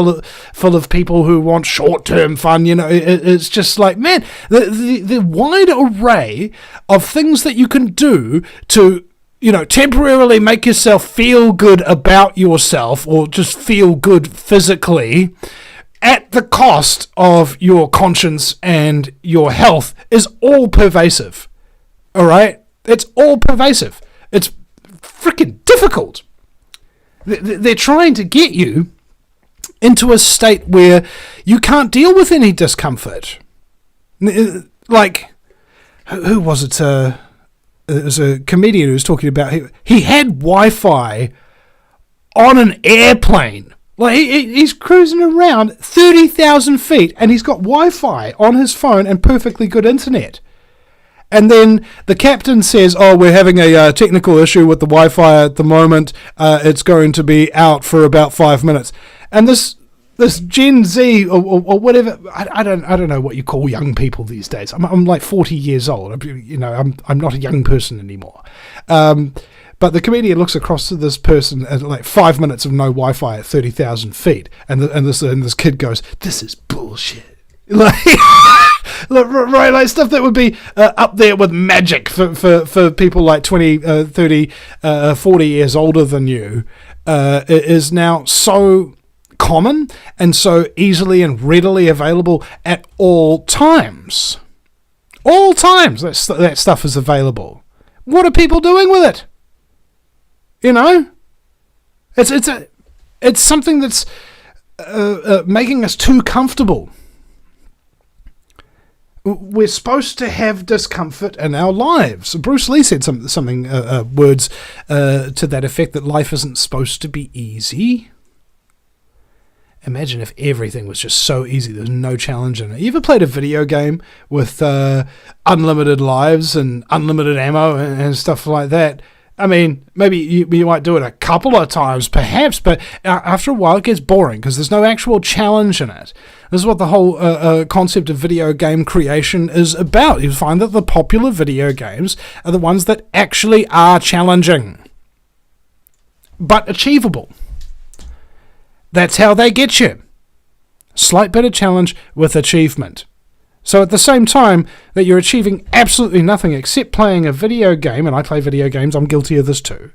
Speaker 4: full of people who want short-term fun. You know, it's just like, man, the wide array of things that you can do to, you know, temporarily make yourself feel good about yourself, or just feel good physically, at the cost of your conscience and your health, is all pervasive. All right? It's all pervasive. It's freaking difficult. They're trying to get you into a state where you can't deal with any discomfort. Like, who was it? It was a comedian who was talking about he had Wi-Fi on an airplane. Like, he's cruising around 30,000 feet and he's got Wi-Fi on his phone and perfectly good internet. And then the captain says, oh, we're having a technical issue with the Wi-Fi at the moment. It's going to be out for about 5 minutes. And this Gen Z or whatever, I don't know what you call young people these days. I'm like 40 years old. You know, I'm not a young person anymore. But the comedian looks across to this person at like 5 minutes of no Wi-Fi at 30,000 feet, and this kid goes, "This is bullshit." Like, right, like stuff that would be up there with magic for people like 20, 30, 40 years older than you, is now so common and so easily and readily available at all times. All times that stuff is available. What are people doing with it? You know, it's something that's making us too comfortable. We're supposed to have discomfort in our lives. Bruce Lee said something words to that effect, that life isn't supposed to be easy. Imagine if everything was just so easy, there's no challenge in it. You ever played a video game with unlimited lives and unlimited ammo and stuff like that? I mean, maybe you might do it a couple of times, perhaps, but after a while it gets boring because there's no actual challenge in it. This is what the whole concept of video game creation is about. You find that the popular video games are the ones that actually are challenging, but achievable. That's how they get you. Slight bit of challenge with achievement. So at the same time that you're achieving absolutely nothing except playing a video game, and I play video games, I'm guilty of this too,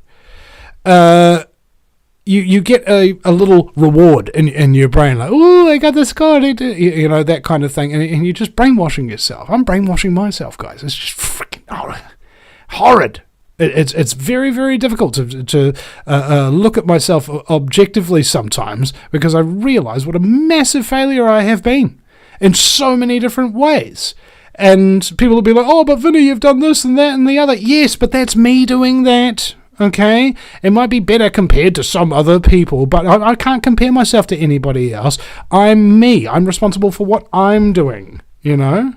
Speaker 4: you get a little reward in your brain, like, oh, I got the score, you know, that kind of thing, and you're just brainwashing yourself. I'm brainwashing myself, guys. It's just freaking horrid. It's very, very difficult to look at myself objectively sometimes, because I realize what a massive failure I have been in so many different ways. And people will be like, oh, but Vinny, you've done this and that and the other. Yes, but that's me doing that, okay? It might be better compared to some other people, but I can't compare myself to anybody else. I'm me. I'm responsible for what I'm doing, you know?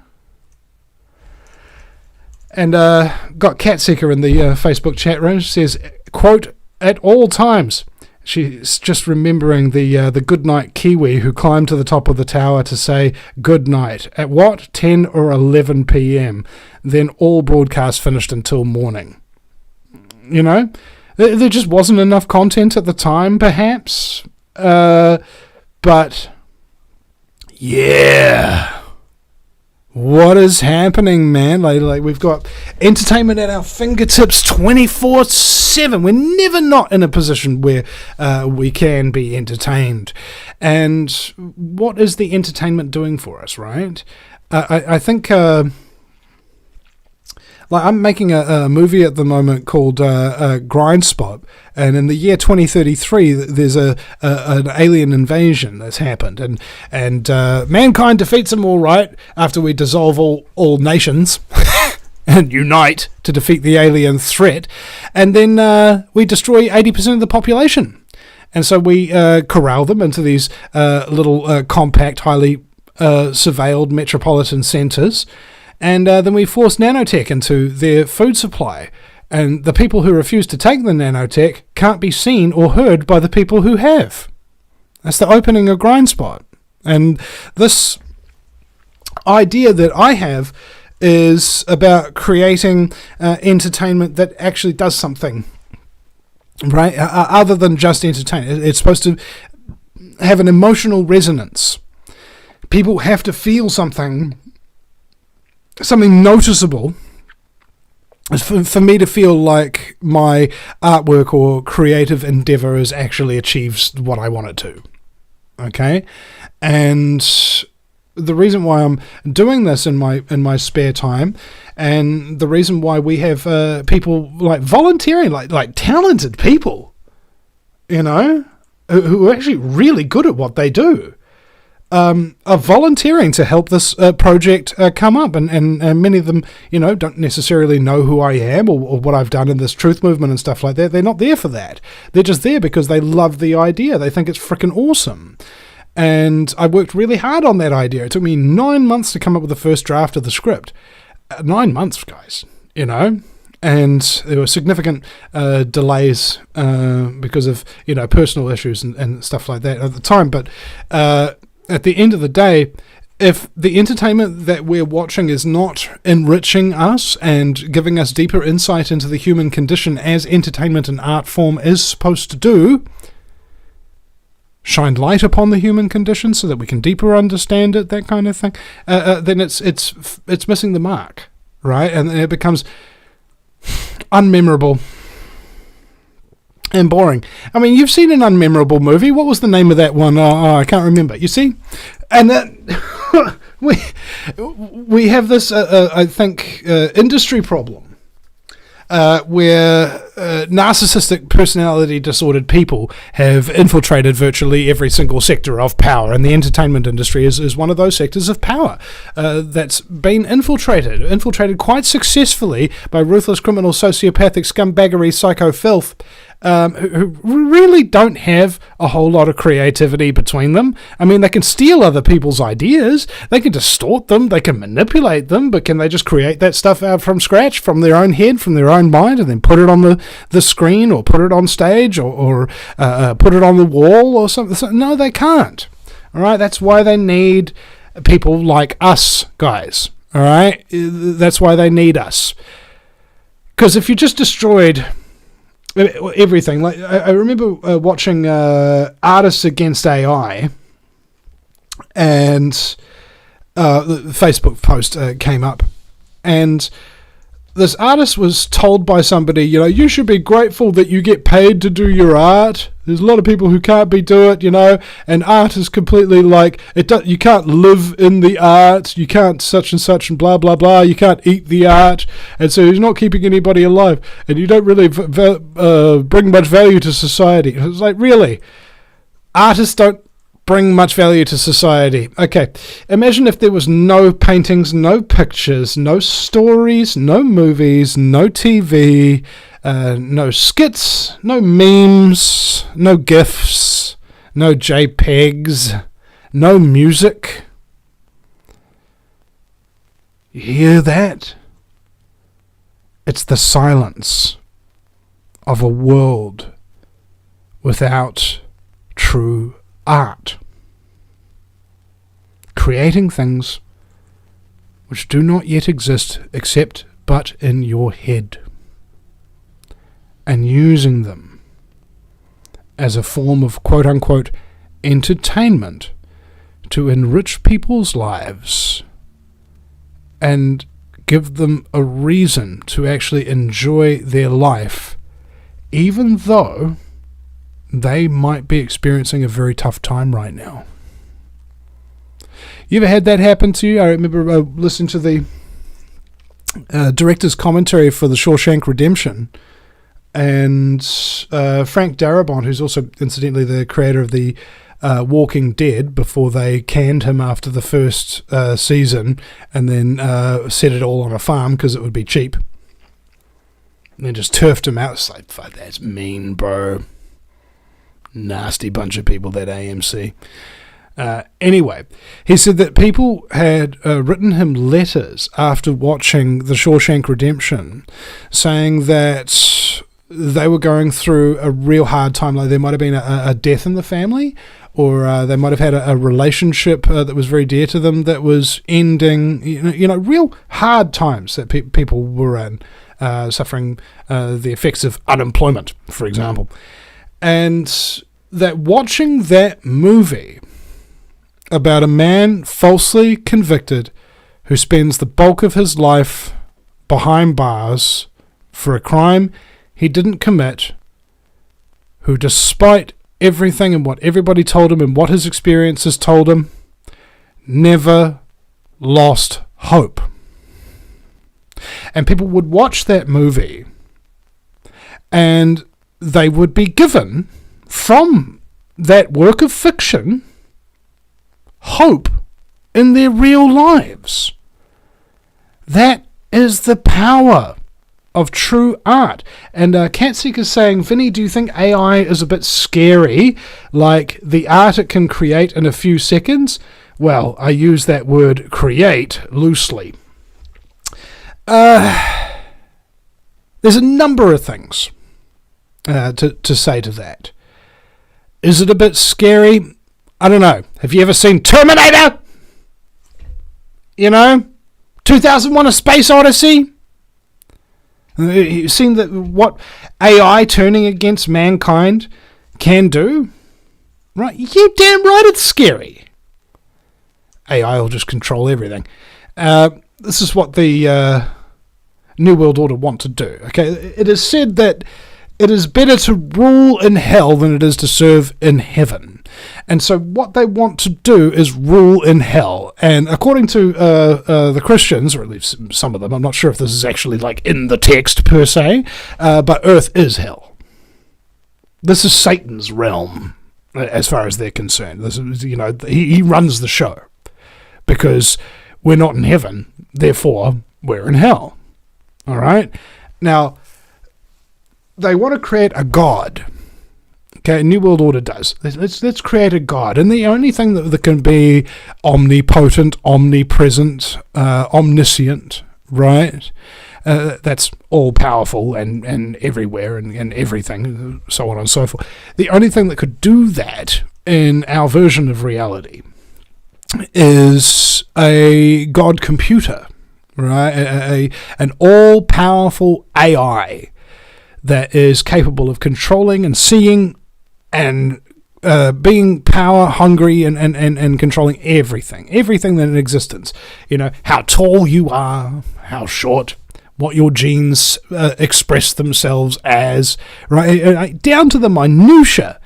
Speaker 4: And got Catseeker in the Facebook chat room. She says, quote, at all times. She's just remembering the goodnight Kiwi who climbed to the top of the tower to say good night at what, 10 or 11 p.m. Then all broadcasts finished until morning. You know, There just wasn't enough content at the time, perhaps. But yeah, what is happening, man? Like we've got entertainment at our fingertips 24/7. We're never not in a position where we can be entertained. And what is the entertainment doing for us, right? I think... I'm making a movie at the moment called Grindspot, and in the year 2033, there's an alien invasion that's happened, and mankind defeats them all right after we dissolve all nations and unite to defeat the alien threat, and then we destroy 80% of the population, and so we corral them into these little compact, highly surveilled metropolitan centres. And then we force nanotech into their food supply. And the people who refuse to take the nanotech can't be seen or heard by the people who have. That's the opening of Grindspot. And this idea that I have is about creating entertainment that actually does something, right? Other than just entertain. It's supposed to have an emotional resonance. People have to feel something noticeable for me to feel like my artwork or creative endeavor has actually achieved what I want it to. Okay? And the reason why I'm doing this in my spare time, and the reason why we have people like volunteering, like talented people, who are actually really good at what they do, are volunteering to help this project come up, and many of them, don't necessarily know who I am or what I've done in this truth movement and stuff like that. They're not there for that. They're just there because they love the idea. They think it's freaking awesome. And I worked really hard on that idea. It took me 9 months to come up with the first draft of the script. 9 months, guys, And there were significant delays because of, personal issues and stuff like that at the time. But at the end of the day, if the entertainment that we're watching is not enriching us and giving us deeper insight into the human condition as entertainment and art form is supposed to do, shine light upon the human condition so that we can deeper understand it, that kind of thing, then it's missing the mark, right? And it becomes unmemorable and boring. I mean, you've seen an unmemorable movie. What was the name of that one? I can't remember. You see? And we have this, I think, industry problem where narcissistic personality disordered people have infiltrated virtually every single sector of power, and the entertainment industry is one of those sectors of power that's been infiltrated quite successfully by ruthless criminal sociopathic scumbaggery psycho filth who really don't have a whole lot of creativity between them. I mean, they can steal other people's ideas, they can distort them, they can manipulate them, but can they just create that stuff out from scratch, from their own head, from their own mind, and then put it on the screen, or put it on stage, or put it on the wall or something? No, they can't. All right, that's why they need people like us, guys. All right, that's why they need us. Because if you just destroyed everything, like I remember watching Artists Against AI, and the Facebook post came up, and this artist was told by somebody, you should be grateful that you get paid to do your art. There's a lot of people who can't do it, and art is completely like, you can't live in the art, you can't such and such and blah, blah, blah, you can't eat the art, and so it's not keeping anybody alive, and you don't really bring much value to society. It's like, really? Artists don't bring much value to society. Okay, imagine if there was no paintings, no pictures, no stories, no movies, no TV, no skits, no memes, no GIFs, no JPEGs, no music. You hear that? It's the silence of a world without true art. Creating things which do not yet exist except but in your head. and using them as a form of quote-unquote entertainment to enrich people's lives and give them a reason to actually enjoy their life, even though they might be experiencing a very tough time right now. You ever had that happen to you? I remember listening to the director's commentary for The Shawshank Redemption, and Frank Darabont, who's also incidentally the creator of the Walking Dead, before they canned him after the first season and then set it all on a farm because it would be cheap, and then just turfed him out. It's like, fuck, that's mean, bro. Nasty bunch of people, that AMC. Anyway, he said that people had written him letters after watching The Shawshank Redemption saying that they were going through a real hard time. Like there might have been a death in the family, or they might have had a relationship that was very dear to them that was ending. You know, real hard times that people were in, suffering the effects of unemployment, for example. And that watching that movie about a man falsely convicted who spends the bulk of his life behind bars for a crime he didn't commit, who despite everything and what everybody told him and what his experiences told him, never lost hope. And people would watch that movie and they would be given, from that work of fiction, hope in their real lives. That is the power of true art. And Catseek is saying, Vinny, do you think AI is a bit scary, like the art it can create in a few seconds? Well, I use that word create loosely. There's a number of things to say to that. Is it a bit scary? I don't know. Have you ever seen Terminator? 2001: A Space Odyssey? You've seen what AI turning against mankind can do? Right? You damn right it's scary. AI will just control everything. This is what the New World Order want to do. Okay, it is said that it is better to rule in hell than it is to serve in heaven. And so what they want to do is rule in hell. And according to the Christians, or at least some of them, I'm not sure if this is actually like in the text per se, but earth is hell. This is Satan's realm, as far as they're concerned. This is, he runs the show. Because we're not in heaven, therefore we're in hell. All right? Now, they want to create a god. Okay, New World Order does. Let's create a god. And the only thing that can be omnipotent, omnipresent, omniscient, right? That's all-powerful and everywhere and everything, so on and so forth. The only thing that could do that in our version of reality is a god computer, right? An all-powerful AI that is capable of controlling and seeing and being power hungry and controlling everything that in existence. How tall you are, how short, what your genes express themselves as, right? Down to the minutiae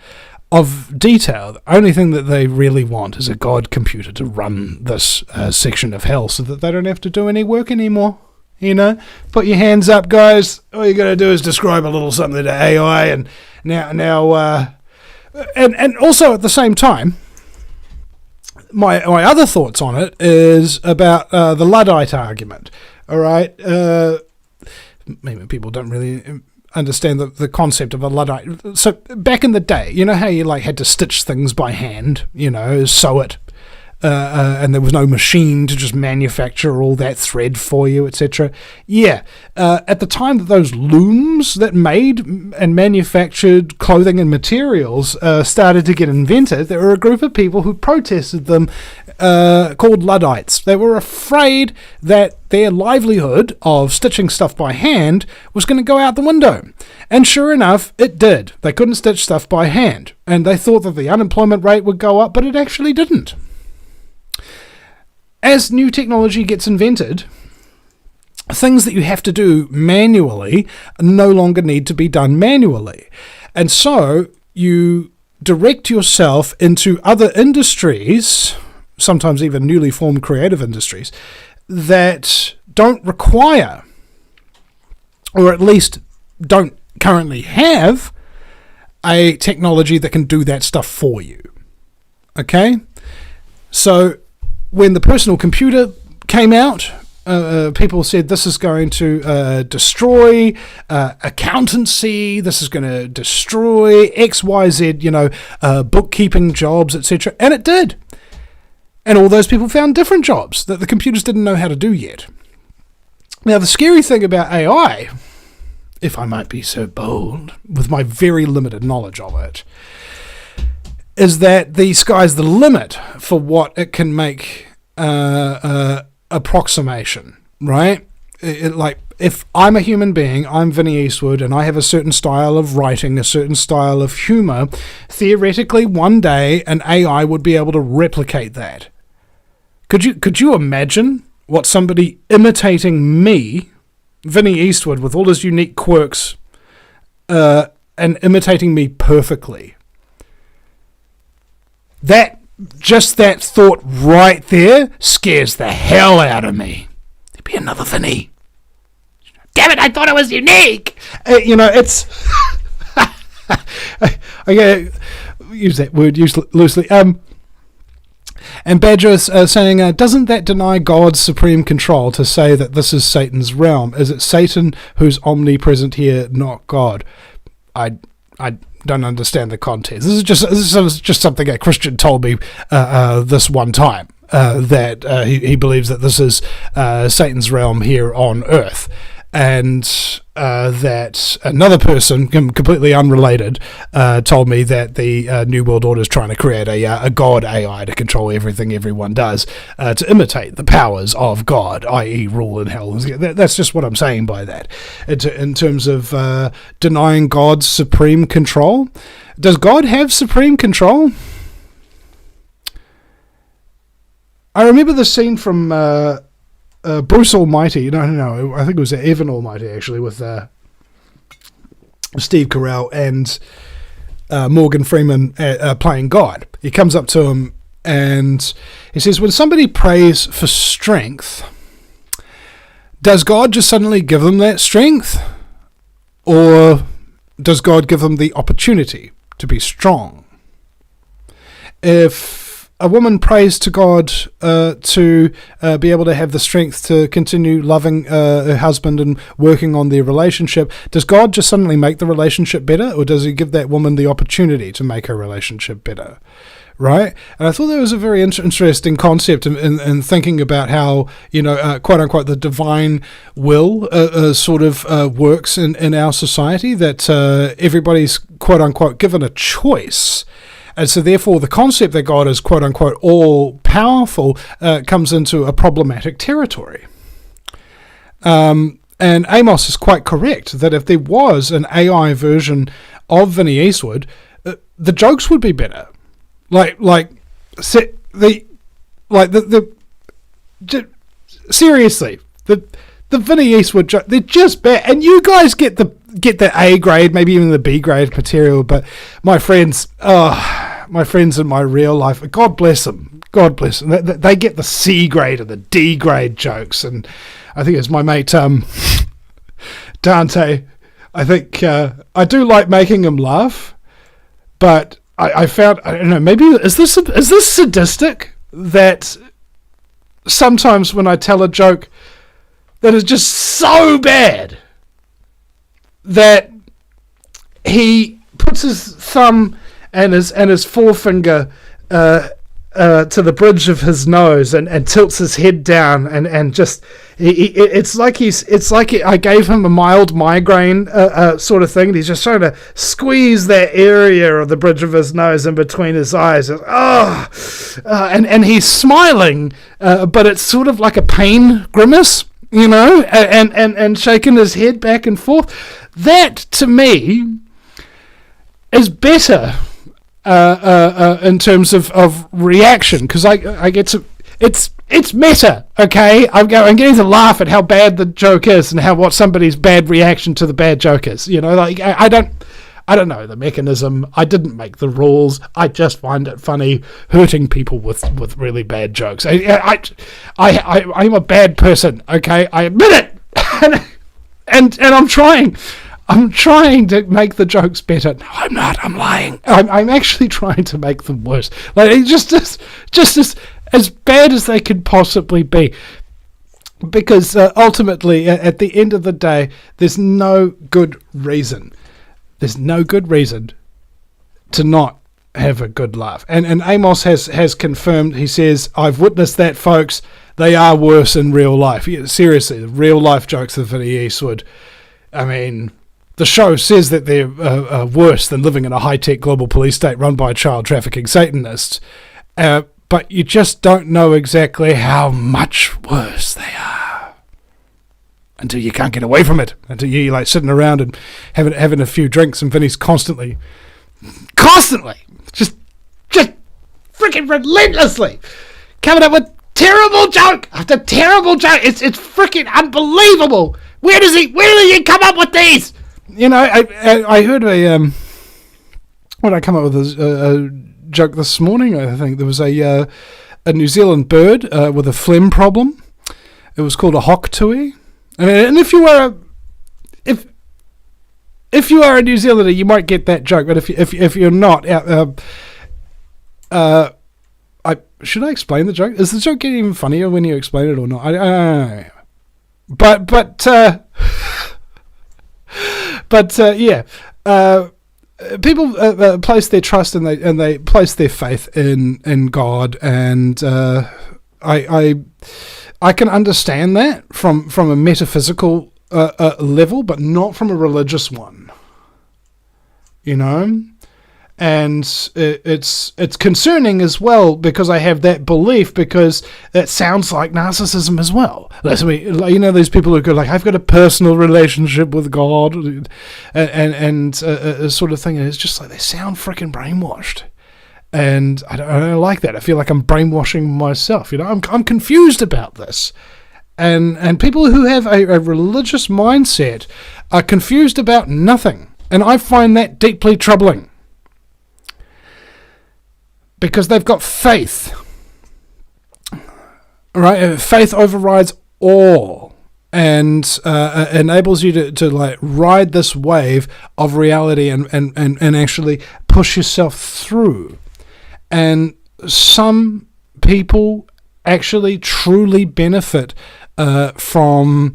Speaker 4: of detail. The only thing that they really want is a god computer to run this section of hell so that they don't have to do any work anymore. Put your hands up, guys. All you got to do is describe a little something to AI, and and also at the same time, my other thoughts on it is about the Luddite argument. All right, maybe people don't really understand the concept of a Luddite. So back in the day, how you had to stitch things by hand, sew it. And there was no machine to just manufacture all that thread for you, etc. Yeah, at the time that those looms that made and manufactured clothing and materials started to get invented, there were a group of people who protested them called Luddites. They were afraid that their livelihood of stitching stuff by hand was going to go out the window. And sure enough, it did. They couldn't stitch stuff by hand. And they thought that the unemployment rate would go up, but it actually didn't. As new technology gets invented, things that you have to do manually no longer need to be done manually. And so you direct yourself into other industries, sometimes even newly formed creative industries, that don't require, or at least don't currently have, a technology that can do that stuff for you. Okay? So when the personal computer came out, people said this is going to destroy accountancy, this is going to destroy XYZ, bookkeeping jobs, etc. And it did. And all those people found different jobs that the computers didn't know how to do yet. Now, the scary thing about AI, if I might be so bold, with my very limited knowledge of it, is that the sky's the limit for what it can make approximation, right? Like, if I'm a human being, I'm Vinny Eastwood, and I have a certain style of writing, a certain style of humor, theoretically, one day an AI would be able to replicate that. Could you imagine what somebody imitating me, Vinny Eastwood, with all his unique quirks, and imitating me perfectly? That thought right there scares the hell out of me. There'd be another Vinny. Damn it, I thought it was unique! It's... I gotta use that word loosely. And Badger is saying, doesn't that deny God's supreme control to say that this is Satan's realm? Is it Satan who's omnipresent here, not God? I don't understand the context. This is just something a Christian told me this one time, that he believes that this is Satan's realm here on Earth. And that another person, completely unrelated, told me that the New World Order is trying to create a God AI to control everything everyone does, to imitate the powers of God, i.e. rule in hell. That's just what I'm saying by that. In terms of denying God's supreme control. Does God have supreme control? I remember the scene from... Bruce Almighty, no, I think it was Evan Almighty actually, with Steve Carell and Morgan Freeman playing God. He comes up to him and he says, when somebody prays for strength, does God just suddenly give them that strength? Or does God give them the opportunity to be strong? If a woman prays to God to be able to have the strength to continue loving her husband and working on their relationship, does God just suddenly make the relationship better, or does he give that woman the opportunity to make her relationship better? Right? And I thought that was a very interesting concept in thinking about how, quote unquote, the divine will sort of works in our society, that everybody's, quote unquote, given a choice. And so therefore the concept that God is, quote unquote, all-powerful comes into a problematic territory. And Amos is quite correct that if there was an AI version of Vinny Eastwood, the jokes would be better. Seriously, the Vinny Eastwood joke, they're just bad. And you guys get the A grade, maybe even the B grade material, but my friends in my real life, God bless them, they get the C grade and the D grade jokes. And I think it's my mate Dante, I think I do like making him laugh, but I found, I don't know, maybe is this sadistic, that sometimes when I tell a joke that is just so bad that he puts his thumb and his forefinger to the bridge of his nose and tilts his head down and just it's like I gave him a mild migraine sort of thing, and he's just trying to squeeze that area of the bridge of his nose in between his eyes. And he's smiling, but it's sort of like a pain grimace. and shaking his head back and forth. That, to me, is better in terms of reaction, because I get to... It's meta, okay? I'm getting to laugh at how bad the joke is and what somebody's bad reaction to the bad joke is. I don't know the mechanism. I didn't make the rules. I just find it funny hurting people with really bad jokes. I'm a bad person, okay? I admit it, and I'm trying. I'm trying to make the jokes better. No, I'm not. I'm lying. I'm actually trying to make them worse. Like just as bad as they could possibly be. Because ultimately, at the end of the day, there's no good reason. There's no good reason to not have a good laugh. And Amos has confirmed, he says, I've witnessed that, folks. They are worse in real life. Yeah, seriously, the real life jokes of Vinny Eastwood. I mean, the show says that they're worse than living in a high-tech global police state run by child trafficking Satanists. But you just don't know exactly how much worse they are until you can't get away from it. Until you're like sitting around and having a few drinks, and Vinny's constantly, just freaking relentlessly coming up with terrible joke after terrible joke. It's freaking unbelievable. Where does he come up with these? I heard when I come up with a joke this morning, I think there was a New Zealand bird with a phlegm problem. It was called a hock-tui. And if you are a New Zealander, you might get that joke. But if you're not, should I explain the joke? Is the joke getting even funnier when you explain it or not? I don't know. But yeah. People place their trust and they place their faith in God, and I can understand that from a metaphysical level, but not from a religious one. And it's concerning as well, because I have that belief, because that sounds like narcissism as well. These people who go like, I've got a personal relationship with God, and sort of thing. And it's just like they sound freaking brainwashed, and I don't like that. I feel like I'm brainwashing myself. I'm confused about this, and people who have a religious mindset are confused about nothing, and I find that deeply troubling. Because they've got faith, right? Faith overrides all, and enables you to like ride this wave of reality and actually push yourself through. And some people actually truly benefit from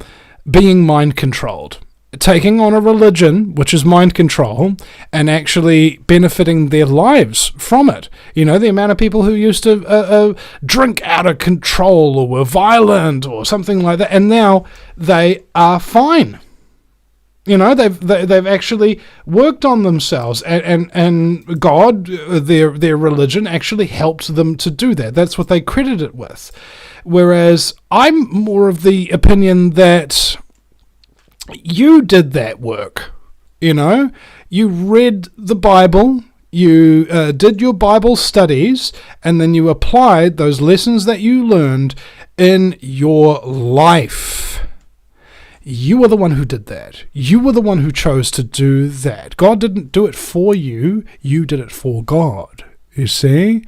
Speaker 4: being mind controlled. Taking on a religion, which is mind control, and actually benefiting their lives from it. The amount of people who used to drink out of control or were violent or something like that, and now they are fine. They've actually worked on themselves, and God, their religion, actually helped them to do that. That's what they credit it with. Whereas I'm more of the opinion that you did that work. You read the Bible, you did your Bible studies, and then you applied those lessons that you learned in your life. You were the one who did that. You were the one who chose to do that. God didn't do it for you. You did it for God, you see?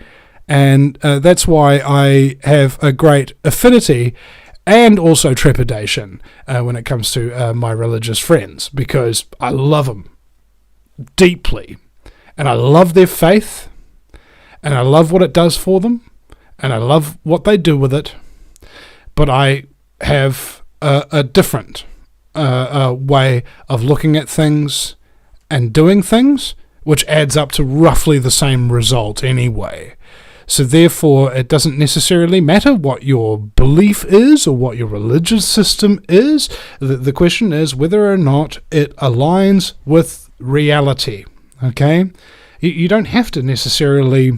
Speaker 4: And that's why I have a great affinity and also trepidation when it comes to my religious friends, because I love them deeply, and I love their faith, and I love what it does for them, and I love what they do with it, but I have a different way of looking at things and doing things, which adds up to roughly the same result anyway. So therefore, it doesn't necessarily matter what your belief is or what your religious system is. The question is whether or not it aligns with reality, okay? You don't have to necessarily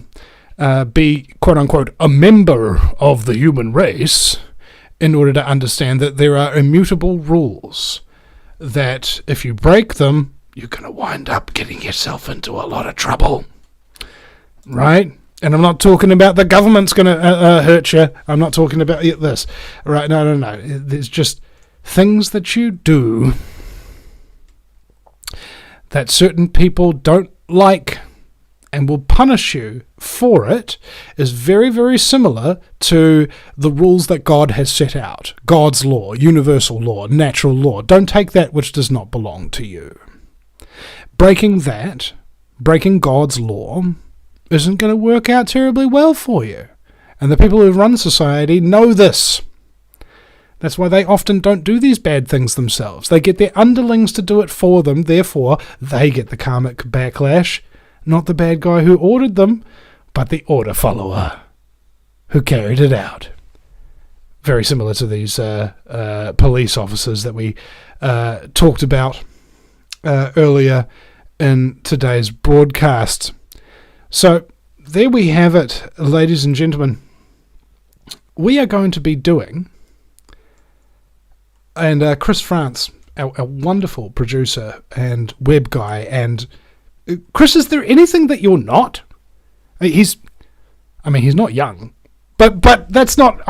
Speaker 4: be, quote-unquote, a member of the human race in order to understand that there are immutable rules that if you break them, you're going to wind up getting yourself into a lot of trouble. Right? And I'm not talking about the government's going to hurt you. I'm not talking about this. Right? No. There's just things that you do that certain people don't like and will punish you for it is very, very similar to the rules that God has set out. God's law, universal law, natural law. Don't take that which does not belong to you. Breaking God's law, isn't going to work out terribly well for you. And the people who run society know this. That's why they often don't do these bad things themselves. They get their underlings to do it for them, therefore they get the karmic backlash. Not the bad guy who ordered them, but the order follower who carried it out. Very similar to these police officers that we talked about earlier in today's broadcast. So there we have it, ladies and gentlemen. We are going to be doing, and Chris France, our wonderful producer and web guy, and Chris, is there anything that you're not? He's not young, but that's not.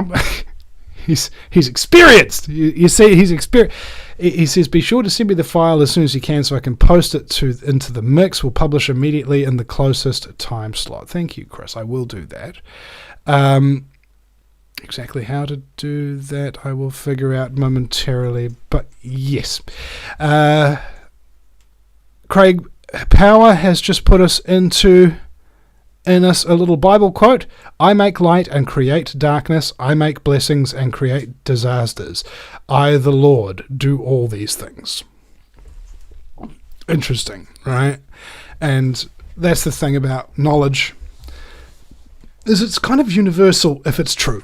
Speaker 4: He's experienced. You see, he's experienced. He says, be sure to send me the file as soon as you can so I can post it into the mix. We'll publish immediately in the closest time slot. Thank you, Chris. I will do that. Exactly how to do that I will figure out momentarily. But yes. Craig Power has just put us in us a little Bible quote. I make light and create darkness. I make blessings and create disasters. I, the Lord, do all these things. Interesting, right? And that's the thing about knowledge, is it's kind of universal if it's true.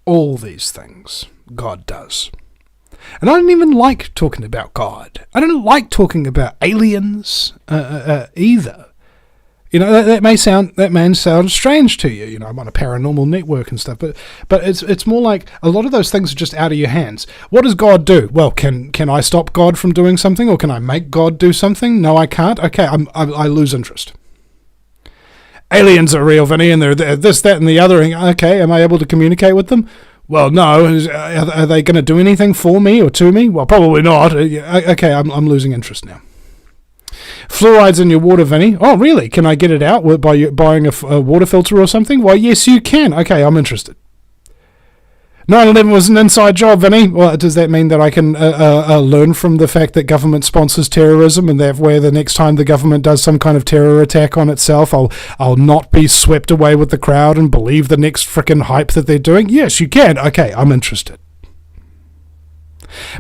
Speaker 4: All these things God does. And I don't even like talking about God. I don't like talking about aliens either. You know, that may sound strange to you. You know, I'm on a paranormal network and stuff, but it's more like a lot of those things are just out of your hands. What does God do? Well, can I stop God from doing something, or can I make God do something? No, I can't. Okay, I lose interest. Aliens are real, Vinny, and they're this, that, and the other. Okay, am I able to communicate with them? Well, no. Are they going to do anything for me or to me? Well, probably not. Okay, I'm losing interest now. Fluoride's in your water, Vinny. Oh, really? Can I get it out by buying a water filter or something? Why, yes, you can. Okay, I'm interested. 9/11 was an inside job, Vinny. Well, does that mean that I can learn from the fact that government sponsors terrorism, and that where the next time the government does some kind of terror attack on itself, I'll not be swept away with the crowd and believe the next frickin' hype that they're doing? Yes, you can. Okay, I'm interested.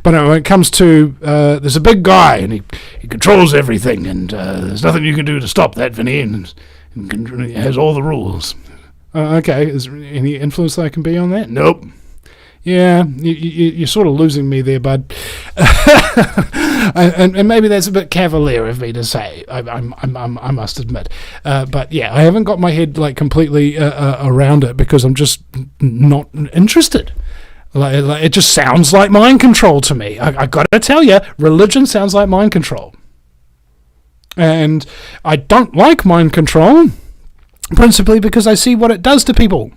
Speaker 4: But when it comes to, there's a big guy, and he controls everything, and there's nothing you can do to stop that, Vinny, and he has all the rules. Okay, is there any influence that I can be on that? Nope. Yeah, you're sort of losing me there, bud. and maybe that's a bit cavalier of me to say, I must admit. But yeah, I haven't got my head like completely around it because I'm just not interested. Like, it just sounds like mind control to me. I got to tell you, religion sounds like mind control. And I don't like mind control, principally because I see what it does to people.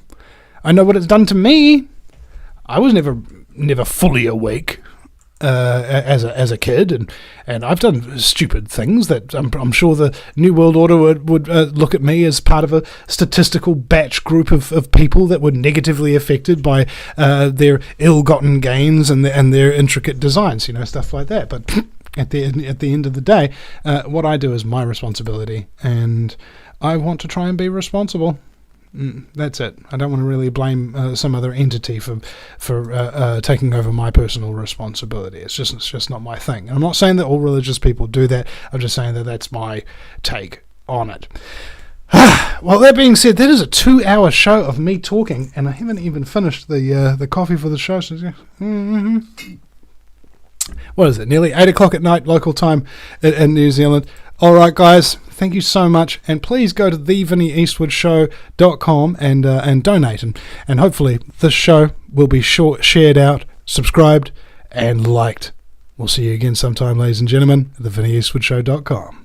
Speaker 4: I know what it's done to me. I was never fully awake as a kid, and I've done stupid things that I'm sure the New World Order would look at me as part of a statistical batch group of people that were negatively affected by their ill-gotten gains and their intricate designs, you know, stuff like that. But at the end of the day, what I do is my responsibility, and I want to try and be responsible. That's it. I don't want to really blame some other entity for taking over my personal responsibility. It's just not my thing. And I'm not saying that all religious people do that. I'm just saying that that's my take on it. Well, that being said, that is a 2-hour show of me talking, and I haven't even finished the coffee for the show. So, what is it? Nearly 8 o'clock at night local time in New Zealand. All right, guys. thank you so much. And please go to thevinnyeastwoodshow.com and donate. And hopefully this show will be shared out, subscribed, and liked. We'll see you again sometime, ladies and gentlemen, at thevinnyeastwoodshow.com.